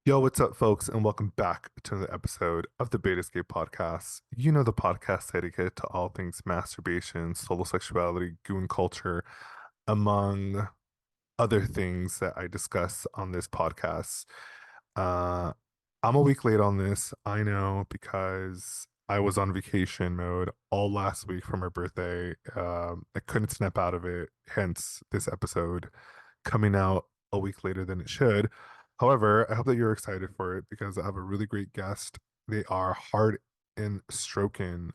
Yo, what's up, folks, and welcome back to another episode of the Bate Escape Podcast. You know, the podcast dedicated to all things masturbation, solo sexuality, goon culture, among other things that I discuss on this podcast. Uh, I'm a week late on this, I know, because I was on vacation mode all last week for my birthday. I couldn't snap out of it, hence this episode coming out a week later than it should. However, I hope that you're excited for it because I have a really great guest. They are Hard and Strokn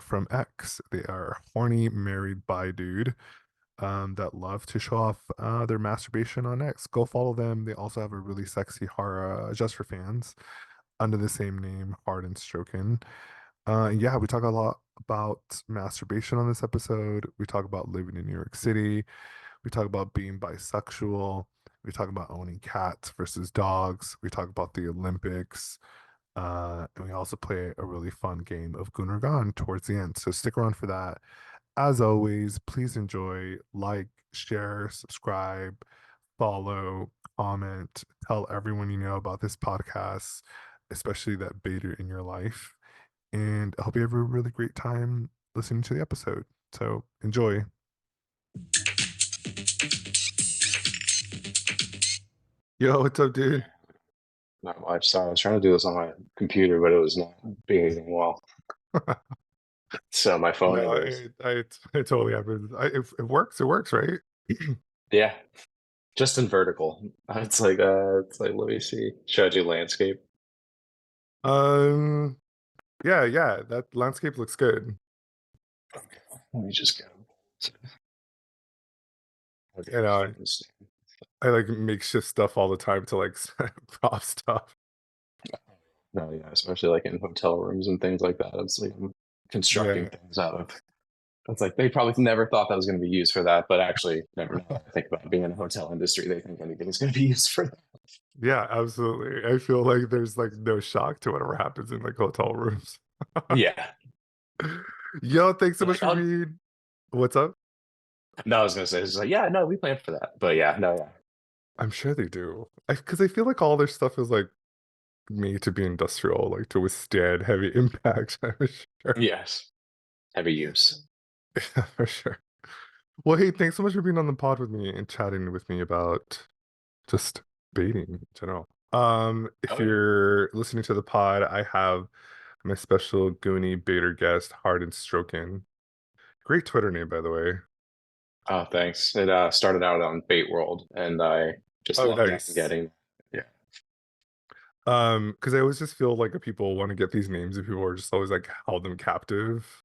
from X. They are a horny married bi dude that love to show off their masturbation on X. Go follow them. They also have a really sexy horror just for fans under the same name, HardnStrokn. Yeah, we talk a lot about masturbation on this episode. We talk about living in New York City. We talk about being bisexual. We talk about owning cats versus dogs. We talk about the Olympics. And we also play a really fun game of Goon or Gone towards the end. So stick around for that. As always, please enjoy, like, share, subscribe, follow, comment, tell everyone you know about this podcast, especially that beta in your life. And I hope you have a really great time listening to the episode. So enjoy. Yo, what's up, dude? Not much. Sorry, I was trying to do this on my computer, but it was not behaving well. So my phone No, was, it totally happens. It works, it works, right? yeah, just in vertical. It's like, let me see. Should I do landscape? Um, yeah, that landscape looks good. Okay, let me just go. Okay, You know, phones. I like makeshift stuff all the time to like prop stuff. No, yeah, especially like in hotel rooms and things like that. It's like I'm constructing Yeah, things out of. It's like they probably never thought that was going to be used for that, but actually, never know. I think about being in the hotel industry, they think anything's going to be used for that. yeah, absolutely. I feel like there's like no shock to whatever happens in like hotel rooms. Yeah. Yo, thanks so They're much like, for oh, being. What's up? no, I was going to say, it's like, yeah, no, we planned for that. But yeah, no, yeah. I'm sure they do. Because I feel like all their stuff is like made to be industrial, like to withstand heavy impact. I'm sure. Yes. Heavy use. Yeah, for sure. Well, hey, thanks so much for being on the pod with me and chatting with me about just baiting in general. If Oh yeah. you're listening to the pod, I have my special Goonie baiter guest, HardnStrokn. Great Twitter name, by the way. Oh, thanks. It started out on Bait World, and I just Oh, love that nice. getting. Yeah. Because I always just feel like people want to get these names and people are just always like held them captive.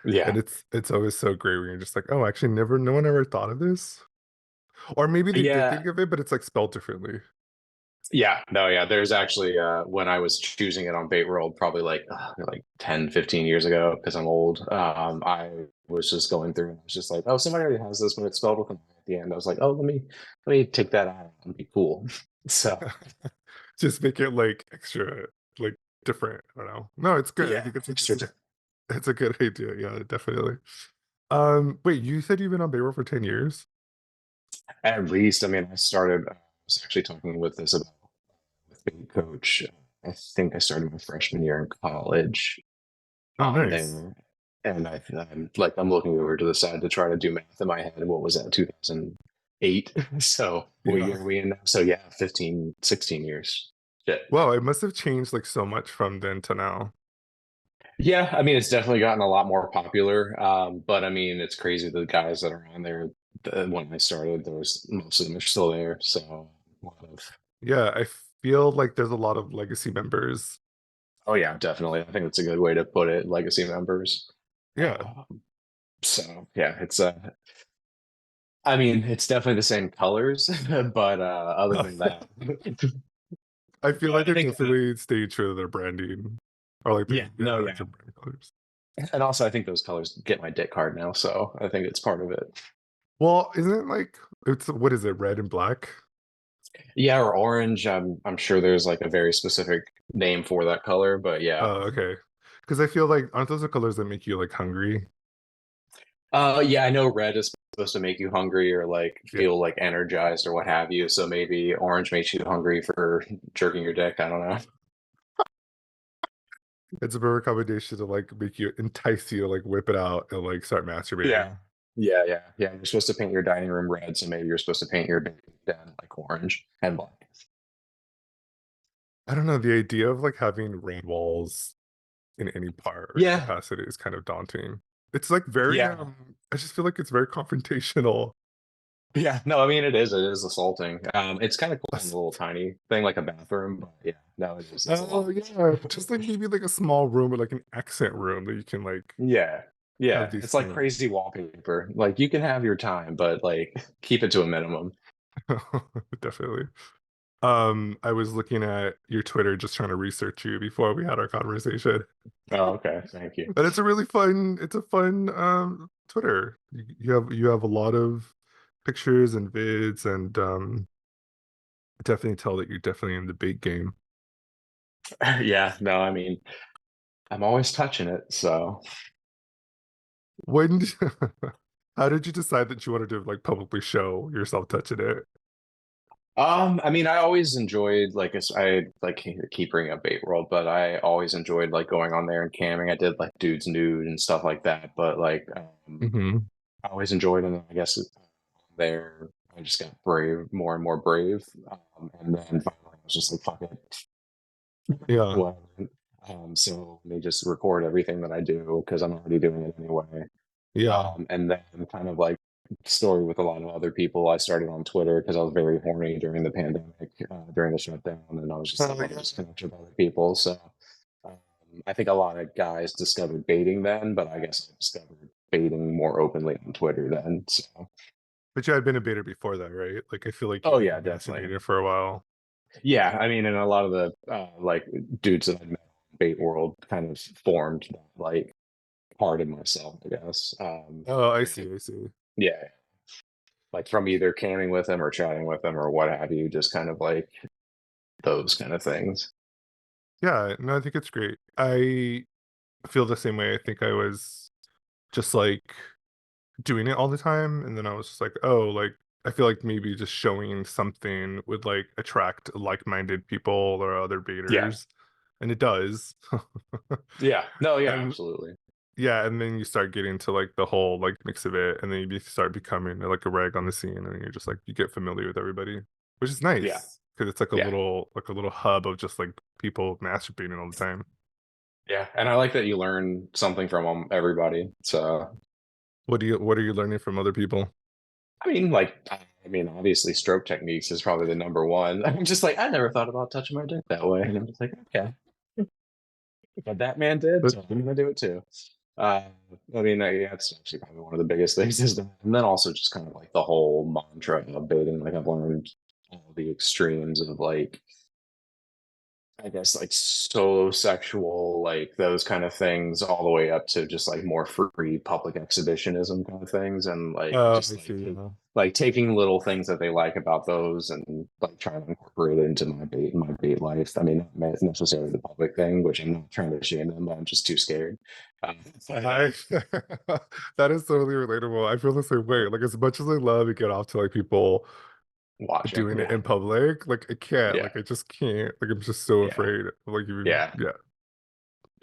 And Yeah. it's always so great when you're just like, oh, actually no one ever thought of this. Or maybe they did Yeah. think of it, but it's like spelled differently. Yeah. No, yeah. There's actually when I was choosing it on Bait World, probably like 10, 15 years ago, because I'm old. I was just going through and I was just like, oh, somebody already has this when it's spelled with an I at the end. I was like, oh, let me take that out and be cool. So Just make it like extra like different. I don't know. No, it's good. I yeah, think extra. it's a good idea. Yeah, definitely. Wait, you said you've been on Baywar for 10 years? At least, I mean, I was actually talking with this about with being coach. I think I started my freshman year in college Oh, on nice. there. And I'm looking over to the side to try to do math in my head. What was that, 2008? So what Yeah. year are we in now? So yeah, 15, 16 years. Shit. Well, it must have changed like so much from then to now. Yeah, I mean, it's definitely gotten a lot more popular. But I mean, it's crazy the guys that are on there. When I started, there was most of them are still there. So a lot of Yeah, I feel like there's a lot of legacy members. oh yeah, definitely. I think that's a good way to put it. Legacy members. Yeah. So yeah, it's I mean, it's definitely the same colors, but other than that, I feel like but I they're think definitely stayed true to their branding or like yeah, their no, yeah, actual brand colors. and also I think those colors get my dick hard now, so I think it's part of it. Well, isn't it like it's what is it, red and black? Yeah, or orange. I'm sure there's like a very specific name for that color, but yeah, Oh, okay. Because I feel like aren't those the colors that make you like hungry? Yeah, I know red is supposed to make you hungry or like Yeah. feel like energized or what have you. So maybe orange makes you hungry for jerking your dick. I don't know. It's a perfect combination to like make you entice you to like whip it out and like start Yeah. masturbating. Yeah. You're supposed to paint your dining room red, so maybe you're supposed to paint your bed den like orange and black. I don't know, the idea of like having red walls in any part or any Yeah. capacity is kind of daunting. It's like very Yeah. I just feel like it's very confrontational. Yeah. No, I mean it is assaulting. It's kind of cool in a Us- little tiny thing like a bathroom, but yeah, no, it is. It's a Oh lot. yeah, just like maybe like a small room or like an accent room that you can like Yeah. have Yeah. these It's like things. crazy wallpaper. Like you can have your time, but like keep it to a minimum. Definitely. I was looking at your Twitter just trying to research you before we had our conversation. Oh, okay. Thank you. But it's a really fun, it's a fun Twitter. You have a lot of pictures and vids and definitely tell that you're definitely in the bait game. Yeah, no, I mean, I'm always touching it, so When how did you decide that you wanted to like publicly show yourself touching it? I mean, I always enjoyed like I like keep bringing up Bait World, but I always enjoyed like going on there and camming. I did like dudes nude and stuff like that, but like Hmm. I always enjoyed it. And I guess there I just got brave, more and more brave, and then finally I was just like, fuck it, Yeah. whatever. So let me just record everything that I do because I'm already doing it anyway. Yeah. And then kind of like story with a lot of other people. I started on Twitter because I was very horny during the pandemic, during the shutdown, and I was just like, Oh let me yeah. just connect with other people. So um, I think a lot of guys discovered baiting then, but I guess I discovered baiting more openly on Twitter then. So, But you had been a baiter before that, right? Like I feel like you oh had yeah, been definitely. masturbating for a while. Yeah, I mean, and a lot of the like dudes that I met in the bait world kind of formed that like part of myself, I guess. Oh, I see, I see. Yeah, like from either camming with them or chatting with them or what have you, just kind of like those kind of things. Yeah, no, I think it's great. I feel the same way. I think I was just like doing it all the time, and then I was just like, oh, like I feel like maybe just showing something would like attract like-minded people or other Yeah. baiters, and it does. Yeah. No, yeah, And absolutely. yeah, and then you start getting to like the whole like mix of it, and then you start becoming like a rag on the scene, and then you're just like you get familiar with everybody, which is Yeah. nice because it's Yeah. like a little hub of just like people masturbating all the time. Yeah. And I like that you learn something from everybody. So, What are you learning from other people? I mean, like, I mean, obviously, stroke techniques is probably the number one. I'm just like, I never thought about touching my dick that way. And I'm just like, okay, but that man did, But so I'm gonna do it too. Uh, I mean, yeah, it's actually probably one of the biggest things is that, and then also just kind of like the whole mantra of baiting. Like I've learned all the extremes of like I guess like solo sexual, like those kind of things, all the way up to just like more free public exhibitionism kind of things, and like I just see. Yeah. like taking little things that they like about those and like trying to incorporate it into my bait life. I mean, not necessarily the public thing, which I'm not trying to shame them, but I'm just too scared. I that is totally relatable. I feel the same way. Like as much as I love to get off to like people Watching, doing it yeah, in public, like I can't. yeah, Like I just can't. Like I'm just so yeah, afraid. Of, like even yeah, yeah.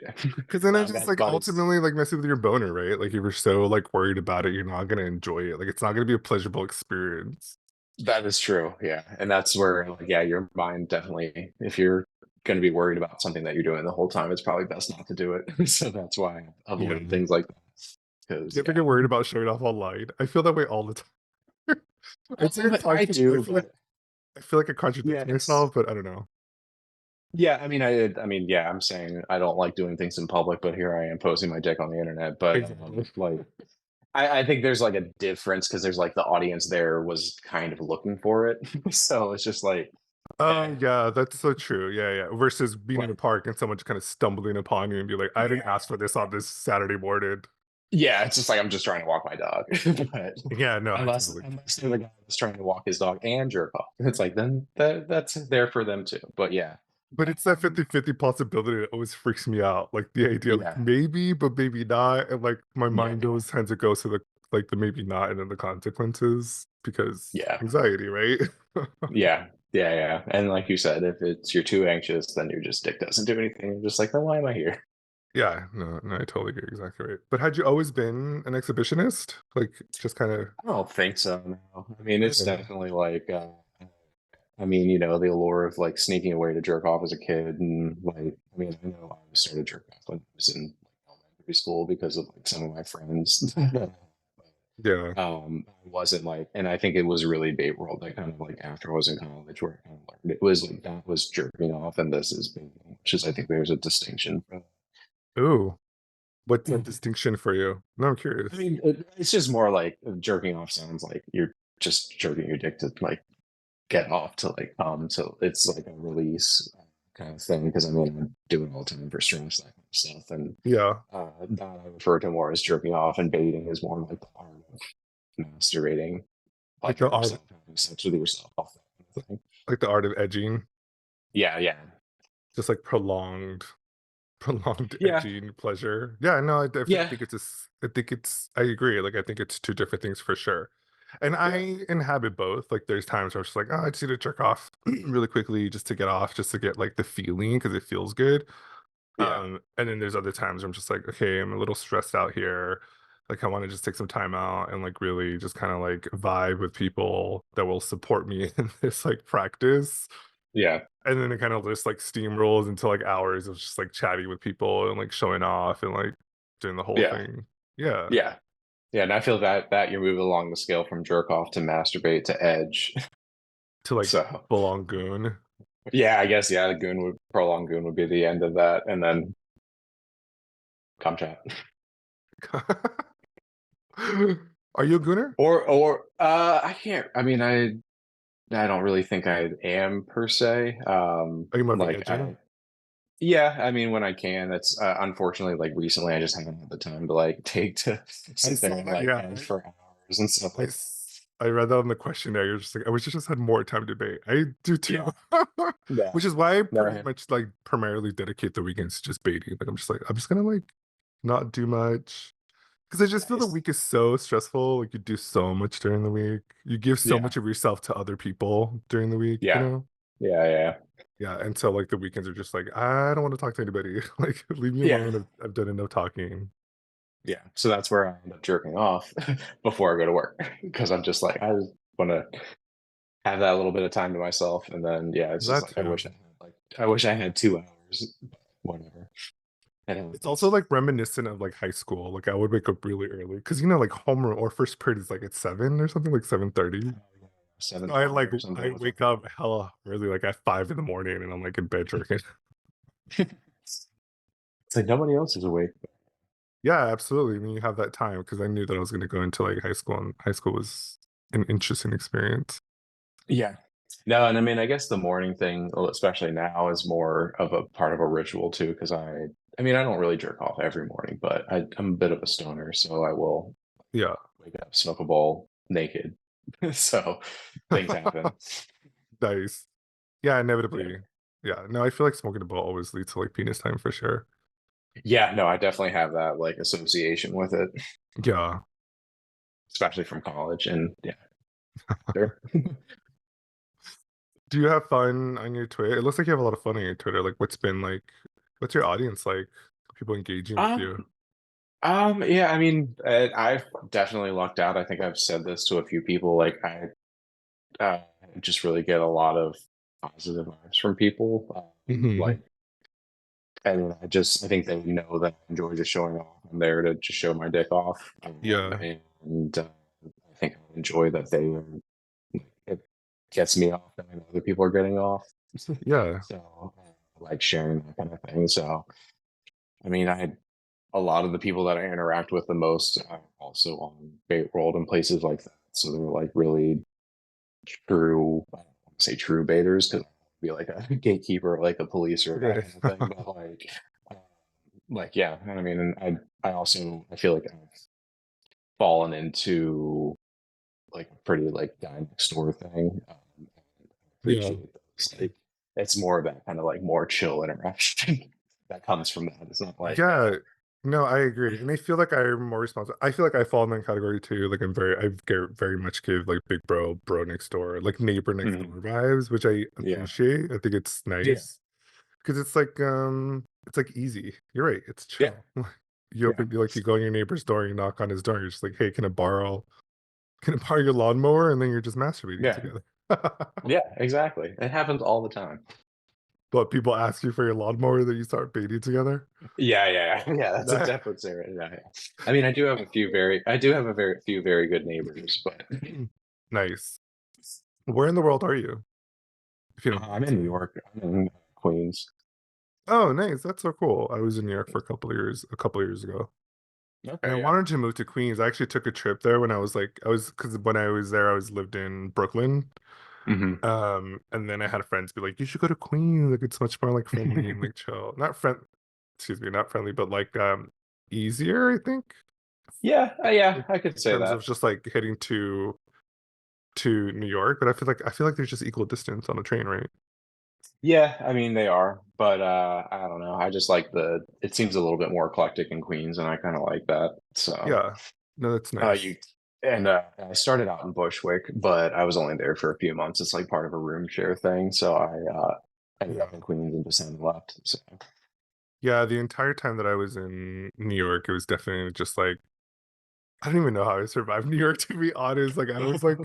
yeah. Because then I I've just got like buddies. ultimately like messing with your boner, right? Like if you're so like worried about it, you're not gonna enjoy it. Like it's not gonna be a pleasurable experience. That is true. Yeah. And that's where, like, yeah, your mind definitely, if you're going to be worried about something that you're doing the whole time, it's probably best not to do it. So that's why I Yeah. avoid Do things like that. Because, you ever yeah. get worried about showing off online? I feel that way all the time. It's like a I constant. do, but I feel like I yeah, contradict it's, myself, but I don't know. yeah, I mean, yeah, I'm saying I don't like doing things in public, but here I am posting my dick on the internet. But Exactly. like, I think there's like a difference because there's like the audience there was kind of looking for it. So it's just like, Oh eh, yeah, that's so true. Yeah, yeah. Versus being in like, a park and someone just kind of stumbling upon you and be like, I didn't yeah. ask for this on this Saturday morning. Yeah, it's just like I'm just trying to walk my dog. But Yeah, no, I unless totally. unless they're the guy that's trying to walk his dog and jerk off, it's like then that's there for them too. But yeah, But it's that um, 50-50 possibility that always freaks me out. Like the idea, like yeah, maybe, but maybe not. And like my yeah, mind goes tends to go to like the maybe not and then the consequences because Yeah. anxiety, right? Yeah. Yeah. Yeah. And like you said, if it's you're too anxious, then your just dick doesn't do anything. You're just like, then why am I here? Yeah, no, no, I totally get exactly right. But had you always been an exhibitionist? Like just kind of I don't think so. No. I mean, it's really? definitely like, I mean, you know, the allure of like sneaking away to jerk off as a kid, and like, I mean, I know I started jerking off when I was in like elementary school because of like some of my friends. Yeah. I wasn't like, and I think it was really Bate World. That kind of like after I was in college, where I kind of learned it was like that was jerking off, and this is bathing, which is I think there's a distinction. Ooh, what's that Mhm. distinction for you? No, I'm I curious. mean, it's just more like jerking off sounds like you're just jerking your dick to like get off to like so it's like a release kind of thing because I mean I do it all the time for stress that kind of stuff and Yeah, that I refer to more as jerking off and baiting is more like the art of masturbating like like the art, yourself having sex with yourself off that kind of thing. like the art of edging, Yeah, yeah, just like prolonged yeah, edging pleasure. Yeah, no, I definitely yeah, think I think it's, I agree. Like, I think it's two different things for sure. And yeah, I inhabit both. Like, there's times where I'm just like, oh, I just need to jerk off really quickly just to get off, just to get like the feeling because it feels good. yeah, And then there's other times where I'm just like, okay, I'm a little stressed out here. Like, I want to just take some time out and like really just kind of like vibe with people that will support me in this like practice. yeah, And then it kind of just like steamrolls into like hours of just like chatting with people and like showing off and like doing the whole yeah, thing. Yeah. yeah, yeah. And I feel that you're moving along the scale from jerk off to masturbate to edge. To like So full on goon. yeah, I guess yeah, the goon would prolonged goon would be the end of that, and then come chat. Are you a gooner? Or I can't. I mean, I don't really think I am per se. Are you more of an Like edger? I yeah, I mean when I can. It's unfortunately like recently I just haven't had the time to like take to I sit there saw and that. like Yeah. edge for hours and stuff like that. I read that on the questionnaire. You're just like, I wish I just had more time to debate. I do too. Yeah, yeah, Which is why I pretty no, much like primarily dedicate the weekends to just baiting. Like I'm just like, I'm just gonna like not do much. Because I just feel the nice. week is so stressful. Like you do so much during the week. You give so Yeah, much of yourself to other people during the week, you yeah, know? yeah, yeah, Yeah. And so like the weekends are just like, I don't want to talk to anybody. Like leave me yeah, alone. I've done enough talking. yeah. So that's where I end up jerking off before I go to work because I'm just like I just want to have that little bit of time to myself, and then yeah, it's just That like I wish I too. had like I wish I had 2 hours, but whatever. It It's also happens. like reminiscent of like high school. Like I would wake up really early because you know like homeroom or first period is like at 7 or something, like 7:30. Seven So thirty or something I like wake that. up hella early, like at 5 in the morning, and I'm like in bed drinking. It's like nobody else is awake. Yeah, absolutely. I mean, you have that time because I knew that I was going to go into like high school, and high school was an interesting experience. Yeah. No, and I mean, I guess the morning thing, well, especially now, is more of a part of a ritual too. Because I mean, I don't really jerk off every morning, but I'm a bit of a stoner, so I will Yeah. wake up, smoke a bowl, naked. So things happen. Nice. Yeah, Yeah. inevitably. Yeah. No, I feel like smoking a bowl always leads to like penis time for sure. Yeah. No, I definitely have that like association with it, Yeah. especially from college. And yeah, sure. Do you have fun on your Twitter? It looks like you have a lot of fun on your Twitter. Like, what's your audience like? People engaging with Um, you? yeah, I mean, I've definitely lucked out. I think I've said this to a few people. Like, uh, just really get a lot of positive vibes from people. Hmm. Like, and I think they know that I enjoy just showing off. I'm there to just show my dick off, Yeah. and I think I enjoy that they. It gets me off, and I know other people are getting off. Yeah. So, like sharing that kind of thing. So, I mean, a lot of the people that I interact with the most are also on Bait World and places like that. So they're like really true, I don't want to say true baiters because be like a gatekeeper, or like the police or that Okay. kind of thing. But um, like yeah, I mean, and I also I feel like I've fallen into like a pretty like guy next door thing. And I Yeah. appreciate those. Like it's more of that kind of like more chill interaction that comes from that. It's not like Yeah. No, I agree. And I feel like I'm more responsible. I feel like I fall in that category too. Like very much give like big bro next door, like neighbor next door Mhm. vibes, which I Yeah. appreciate. I think it's Yeah. nice because it's like easy. You're right. It's Yeah. chill. You Yeah. open you go on your neighbor's door, you knock on his door, you're just like, hey, can I borrow your lawnmower? And then you're just masturbating Yeah. together. Yeah. Exactly. It happens all the time. But people ask you for your lawnmower, then you start baiting together. Yeah, yeah, yeah. Yeah, that's a definite area. Yeah, yeah. I mean, I do have a very few very good neighbors, but Nice. Where in the world are you? If you don't I'm mind in New saying. York. I'm in Queens. Oh, nice. That's so cool. I was in New York for a couple of years ago. And I Okay, yeah. wanted to move to Queens. I actually took a trip there when I was because when I was there, I was lived in Brooklyn. Hmm. And then I had friends be like, you should go to Queens. Like it's much more like friendly and like chill. Not friend, excuse me, not friendly, but like easier, I think. Yeah, yeah, Like I could in say terms that. of just like heading to New York. But I feel like there's just equal distance on a train, right? Yeah, I mean they are, but I don't know. I just like it seems a little bit more eclectic in Queens, and I kind of like that. So, Yeah. No, that's you nice. and I started out in Bushwick, but I was only there for a few months. It's like part of a room share thing, so I ended Yeah. up in Queens and just left. So, Yeah, the entire time that I was in New York, it was definitely just like I don't even know how I survived New York to be honest. Like I was like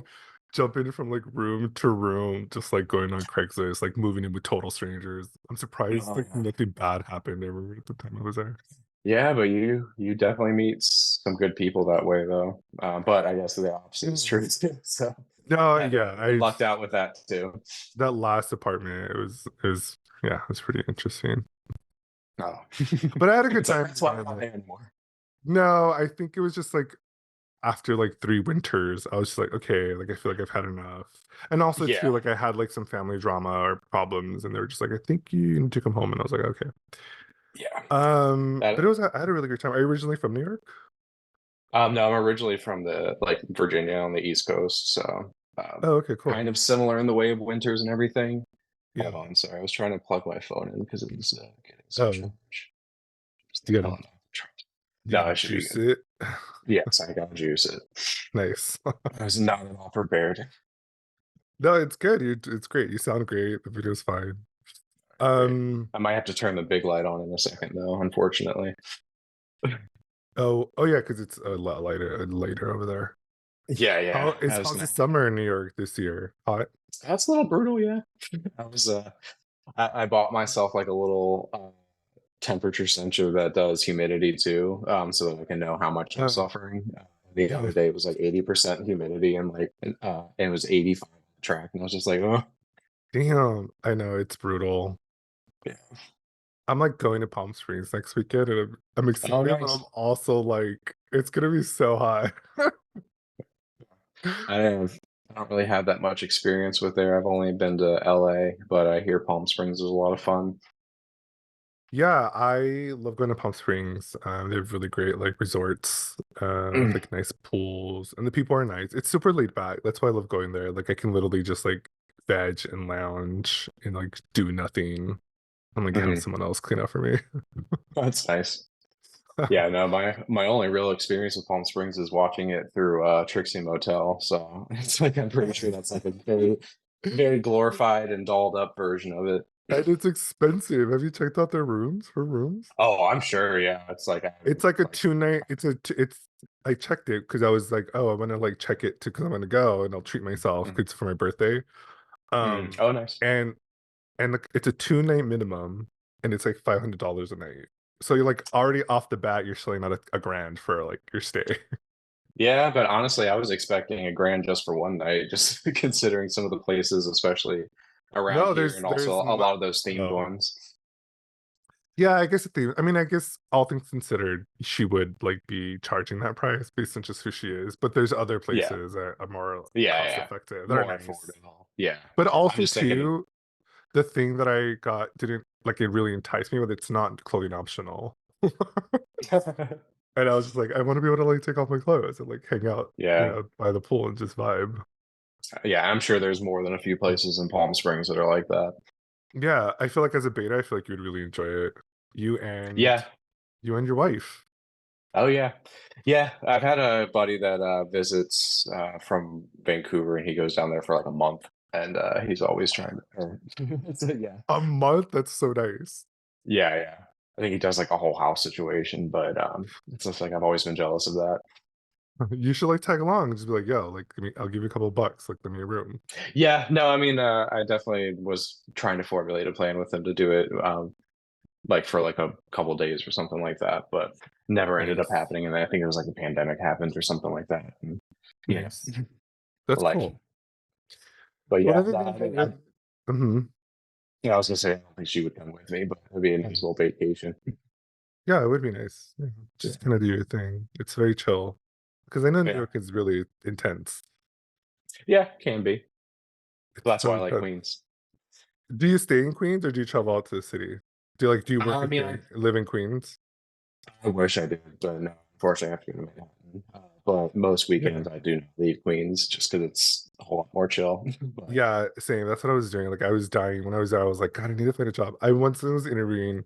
jumping from like room to room, just like going on Craigslist, like moving in with total strangers. I'm surprised like yeah. nothing bad happened ever at the time I was there. Yeah, but you definitely meet some good people that way, though. But I guess the opposite is Mm. true too. So No, I yeah, lucked out with that too. that last apartment, it was yeah, it was pretty interesting. No, But I had a good it's like time that's why I'm not regardless. there anymore. No, I think it was just like after like 3 winters, I was just like, okay, like I feel like I've had enough. And also too, Yeah, like I had like some family drama or problems, and they were just like, I think you need to come home. And I was like, okay. yeah. But That I had a really good time. Are you originally from New York? no, I'm originally from the like Virginia on the East Coast, so Oh, okay, kind cool. of similar in the way of winters and everything. Hold Yeah. on, sorry, I was trying to plug my phone in because it was getting some Oh, charge. Just the you gotta hell not charge. you No, gotta it should be juice good. it. Yes, I gotta juice it. Nice. I was not at all prepared. No, it's good. It's great. You sound great. The video's fine. Great. Um, I might have to turn the big light on in a second, though, unfortunately. oh yeah, because it's a lot later over there. Yeah, yeah. As How's the now. summer in New York this year? Hot? That's a little brutal, yeah. I was I bought myself like a little temperature sensor that does humidity too, so that I can know how much I'm Oh, suffering. The other day it was like 80% humidity and and it was 85 on the track, and I was just like, oh damn. I know it's brutal. yeah. I'm like going to Palm Springs next weekend and I'm Oh excited, but I'm nice. also like, it's gonna be so hot. I don't really have that much experience with there. I've only been to LA, but I hear Palm Springs is a lot of fun. Yeah, I love going to Palm Springs. They have really great like resorts, with Mm, like nice pools, and the people are nice. It's super laid back. That's why I love going there. Like I can literally just like veg and lounge and like do nothing. I'm like have mhm. someone else clean up for me. That's nice. Yeah, no, my only real experience with Palm Springs is watching it through Trixie Motel. So it's like I'm pretty sure that's like a very glorified and dolled up version of it. And it's expensive. Have you checked out their rooms for rooms? Oh, I'm sure. Yeah, it's like I It's haven't like a like 2 night. It's I checked it because I was like, oh, I'm gonna like check it because I'm gonna go and I'll treat myself mm, because it's for my birthday. mm. Um, Oh, nice. and it's a 2 night minimum, and it's like $500 a night. So you're like already off the bat, you're selling out a grand for like your stay. Yeah, but honestly, I was expecting a grand just for one night, just considering some of the places, especially around No, here, and also there's a not. lot of those themed Oh, ones. yeah, I guess I mean, I guess all things considered, she would like be charging that price based on just who she is. But there's other Yeah, places that are more yeah, cost yeah. effective that are More nice. affordable. Yeah, But I'm also just thinking. too, the thing that I got didn't like it really enticed me with it's not clothing optional. And I was just like, I want to be able to like take off my clothes and like hang out, Yeah, by the pool and just vibe. yeah, I'm sure there's more than a few places in Palm Springs that are like that. Yeah, I feel like as a beta, I feel like you would really enjoy it. You and Yeah, you and your wife. Oh yeah, yeah. I've had a buddy that visits from Vancouver, and he goes down there for like a month, and he's always trying to. So, yeah, A month? That's so nice. yeah, yeah. I think he does like a whole house situation, but it's just like I've always been jealous of that. You should like tag along and just be like, yo, like I'll give you a couple of bucks, like let me a room. Yeah, no, I mean, I definitely was trying to formulate a plan with him to do it, like for like a couple days or something like that, but never ended up Nice. happening. And I think it was like the pandemic happened or something like that. And, you know, Nice. That's life. cool. But One yeah, of the no, things I that mean, really, hmm I was gonna say I don't think she would come with me, but it'd be a nice little vacation. yeah, it would be nice. Yeah, Yeah, just kind of do your thing. It's very chill because I know New yeah, York is really intense. yeah, can be. It's That's so why I like intense. Queens. Do you stay in Queens or do you travel out to the city? Do you work I in mean, Queens, live in Queens? I wish I did, but no, unfortunately, I have to go to Manhattan. But most Yeah. weekends, I do not leave Queens just because it's a whole lot more chill. But Yeah, same. That's what I was doing. Like I was dying when I was there. I was like, God, I need to find a job. I once was interviewing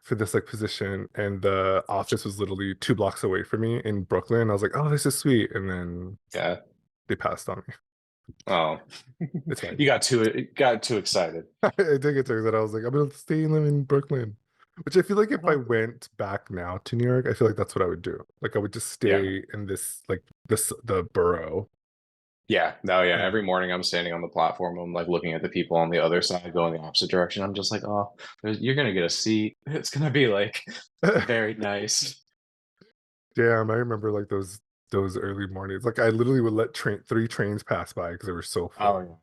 for this like position and the office was literally 2 blocks away from me in Brooklyn. I was like, oh, this is sweet. And then yeah, they passed on me. oh, It's fine. you got too excited. I did get to that. I was like, I'm gonna stay and live in Brooklyn. Which I feel like if I Oh, went back now to New York, I feel like that's what I would do. Like I would just yeah. stay in this like the borough. Yeah, no, yeah. Yeah. Every morning I'm standing on the platform. I'm like looking at the people on the other side going the opposite direction. I'm just like, oh, you're gonna get a seat. It's gonna be like very nice. Damn, I remember like those early mornings. Like I literally would let 3 trains pass by because they were so Oh full. yeah.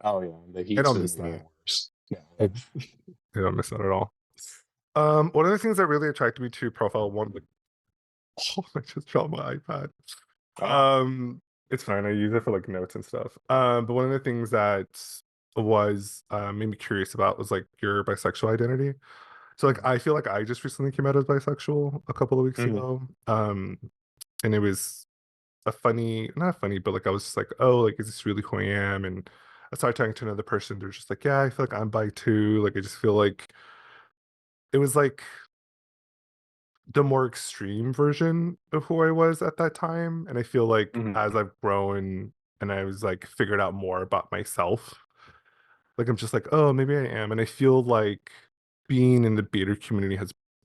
Oh yeah. The I heat's don't been miss making that. it worse. Yeah. I don't miss that at all. One of the things that really attracted me to profile one, like, oh, I just dropped my iPad. Oh. Um, it's fine. I use it for like notes and stuff. But one of the things that was made me curious about was like your bisexual identity. So like I feel like I just recently came out as bisexual a couple of weeks Mhm. ago. And it was a funny, not funny, but like I was just like, oh, like is this really who I am? And I started talking to another person. They're just like, yeah, I feel like I'm bi too. Like I just feel like it was like the more extreme version of who I was at that time. And I feel like as Mhm. I've grown and I was like figured out more about myself, like I'm just like, oh, maybe I am. And I feel like being in the beta community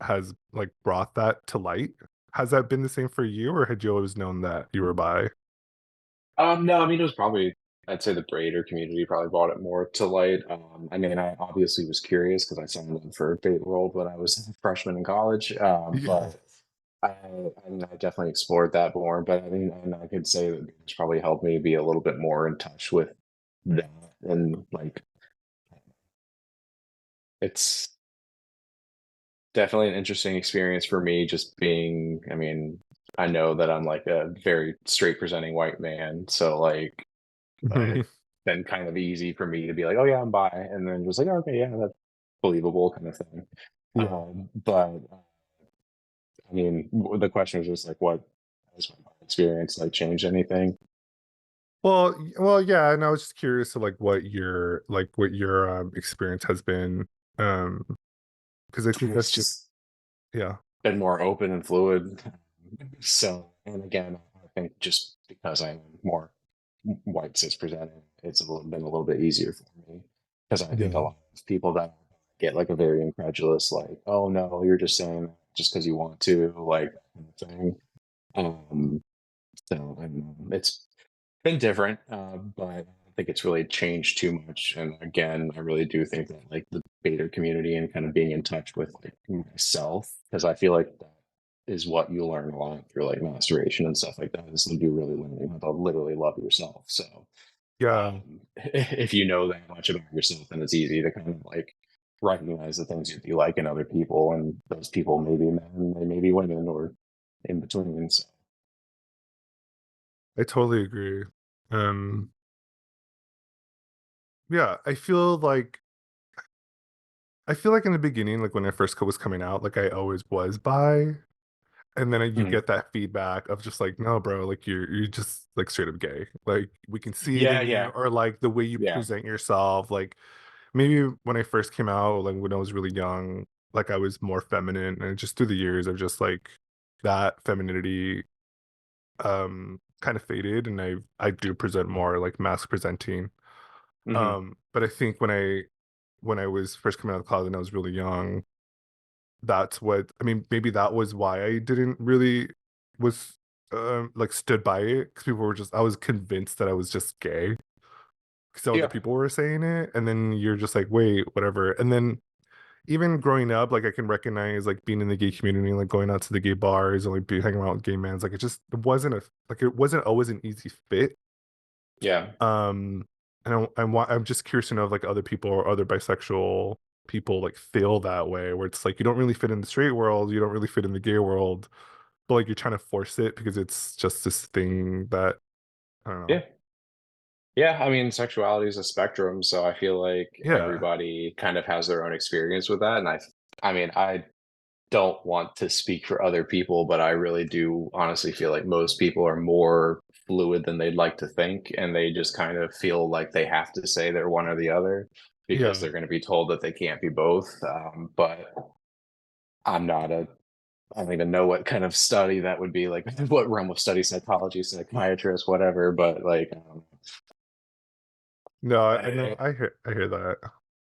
has like brought that to light. Has that been the same for you, or had you always known that you were bi? No, I mean it was probably I'd say the Braider community probably brought it more to light. I mean, I obviously was curious because I signed up for Bate World when I was a freshman in college. Yeah. But I mean, I definitely explored that more. But I mean, and I could say that it's probably helped me be a little bit more in touch with that. And like, it's definitely an interesting experience for me just being, I mean, I know that I'm like a very straight presenting white man. So like it's been kind of easy for me to be like, oh yeah, I'm bi, and then just like, oh, okay, yeah, that's believable kind of thing. Yeah. But I mean, the question was just like, what has my experience like changed anything? Well, yeah, and I was just curious to like what your experience has been. Because I think It's that's just just yeah. been more open and fluid. So, and again, I think just because I'm more white cis presenting, it's been a little bit easier for me because I think a Yeah. lot of people that get like a very incredulous, like, oh no, you're just saying that just because you want to, like that kind of thing. Um, so I don't know. It's been different, but I don't think it's really changed too much. And again, I really do think that like the beta community and kind of being in touch with like myself, because I feel like that is what you learn a lot through like masturbation and stuff like that. Is you really learning how to literally love yourself. So Yeah. if you know that much about yourself, then it's easy to kind of like recognize the things that you like in other people, and those people may be men, they may be women, or in between. So I totally agree. Um, yeah, I feel like in the beginning, like when I first was coming out, like I always was bi, and then you mhm. get that feedback of just like, no, bro, like you're just like straight up gay. Like we can see it Yeah, in you, yeah, or like the way you yeah. present yourself. Like maybe when I first came out, like when I was really young, like I was more feminine, and just through the years, I've just like that femininity kind of faded, and I do present more like mask presenting. Hmm. But I think when I was first coming out of the closet and I was really young, that's what I mean, maybe that was why I didn't really was like stood by it, because people were just I was convinced that I was just gay because other Yeah. people were saying it, and then you're just like, wait, whatever. And then even growing up, like I can recognize like being in the gay community, like going out to the gay bars and like be hanging out with gay men. Like it wasn't a like it wasn't always an easy fit. Yeah. And I'm just curious to know if like other people or other bisexual people like feel that way, where it's like you don't really fit in the straight world, you don't really fit in the gay world, but like you're trying to force it because it's just this thing that I don't know. Yeah. Yeah, I mean, sexuality is a spectrum, so I feel like Yeah, everybody kind of has their own experience with that. And I mean, I don't want to speak for other people, but I really do honestly feel like most people are more fluid than they'd like to think, and they just kind of feel like they have to say they're one or the other because yeah, they're going to be told that they can't be both. But I'm not a I don't even know what kind of study that would be like, what realm of study, psychology, psychiatrist, whatever. But like, no, I know, I, I hear that.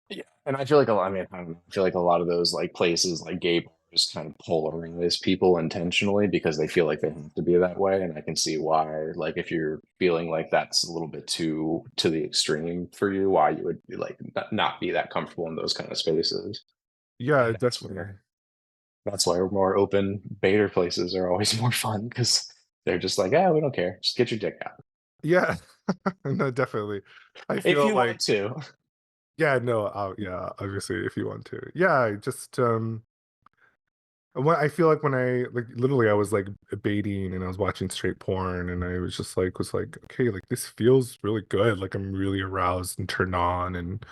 yeah, and I feel like a lot. I mean, I don't know. I feel like a lot of those like places, like gay bars, kind of polarize people intentionally because they feel like they have to be that way. And I can see why. Like, if you're feeling like that's a little bit too to the extreme for you, why you would be like not be that comfortable in those kind of spaces. Yeah, And definitely. that's why more open baiter places are always more fun because they're just like, yeah, we don't care, just get your dick out Yeah, no, definitely. I if feel you like want to. yeah, no, yeah, obviously if you want to. Yeah, I just when I feel like when I like literally I was like baiting and I was watching straight porn and I was like okay, like this feels really good, like I'm really aroused and turned on, and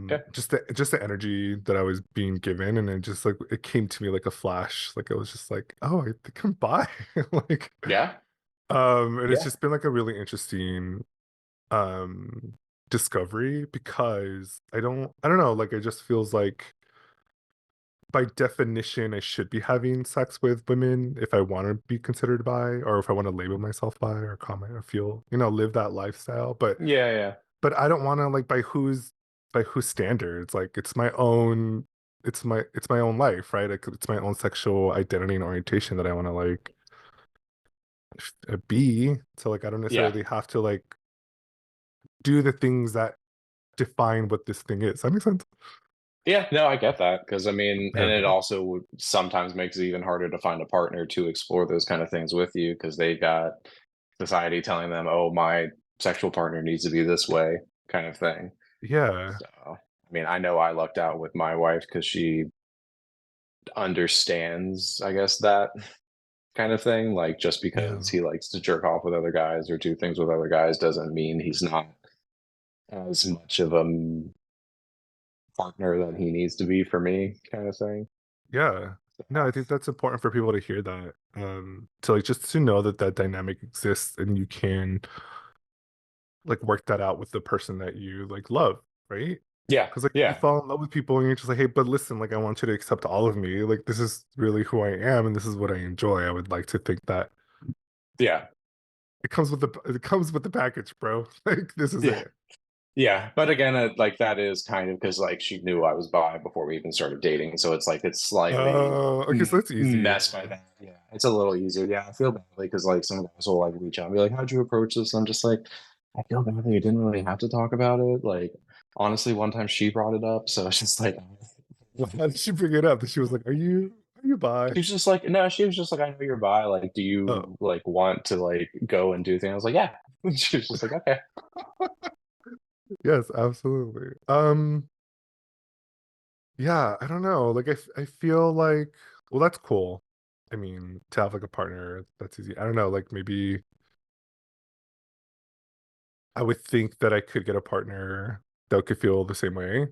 Yeah, just the energy that I was being given, and it just like it came to me like a flash, like I was just like, oh, I think I'm bi. Like yeah, and it's yeah, just been like a really interesting um discovery, because I don't know, like it just feels like by definition I should be having sex with women if I want to be considered bi, or if I want to label myself bi or comment or feel, live that lifestyle. yeah, yeah, But I don't want to like by whose standards. Like it's my own life, right? Like, it's my own sexual identity and orientation that I want to like be. So like I don't yeah. necessarily have to like do the things that define what this thing is. That makes sense? Yeah, no, I get that because I mean, and it Yeah. also would sometimes makes it even harder to find a partner to explore those kind of things with you because they got society telling them, "Oh, my sexual partner needs to be this way," kind of thing. Yeah. So, I mean, I know I lucked out with my wife because she understands, I guess, that kind of thing. Like, just because Yeah. he likes to jerk off with other guys or do things with other guys doesn't mean he's not as much of a partner that he needs to be for me, kind of thing. Yeah. No, I think that's important for people to hear that. To like just to know that that dynamic exists and you can like work that out with the person that you like love, right? Yeah, Because like you yeah, fall in love with people and you're just like, hey, but listen, like I want you to accept all of me. Like this is really who I am and this is what I enjoy. I would like to think that yeah, it comes with the package, bro. Like this is yeah. it. Yeah, but again, like that is kind of because like she knew I was bi before we even started dating, so it's like it's slightly Okay, so that's easier. messed by that. Yeah, it's a little easier. Yeah, I feel badly because like some guys will like reach out and be like, "How'd you approach this?" I'm just like, I feel bad that you didn't really have to talk about it. Like honestly, one time she brought it up, so it's just like How did she bring it up? That she was like, are you bi? she was just like, no, she was just like, I know you're bi. Like, do Oh, you like want to like go and do things? I was like, yeah. She was just like, okay, yes, absolutely. Yeah, I don't know. Like I feel like well that's cool. I mean, to have like a partner, that's easy. I don't know, like maybe I would think that I could get a partner that could feel the same way.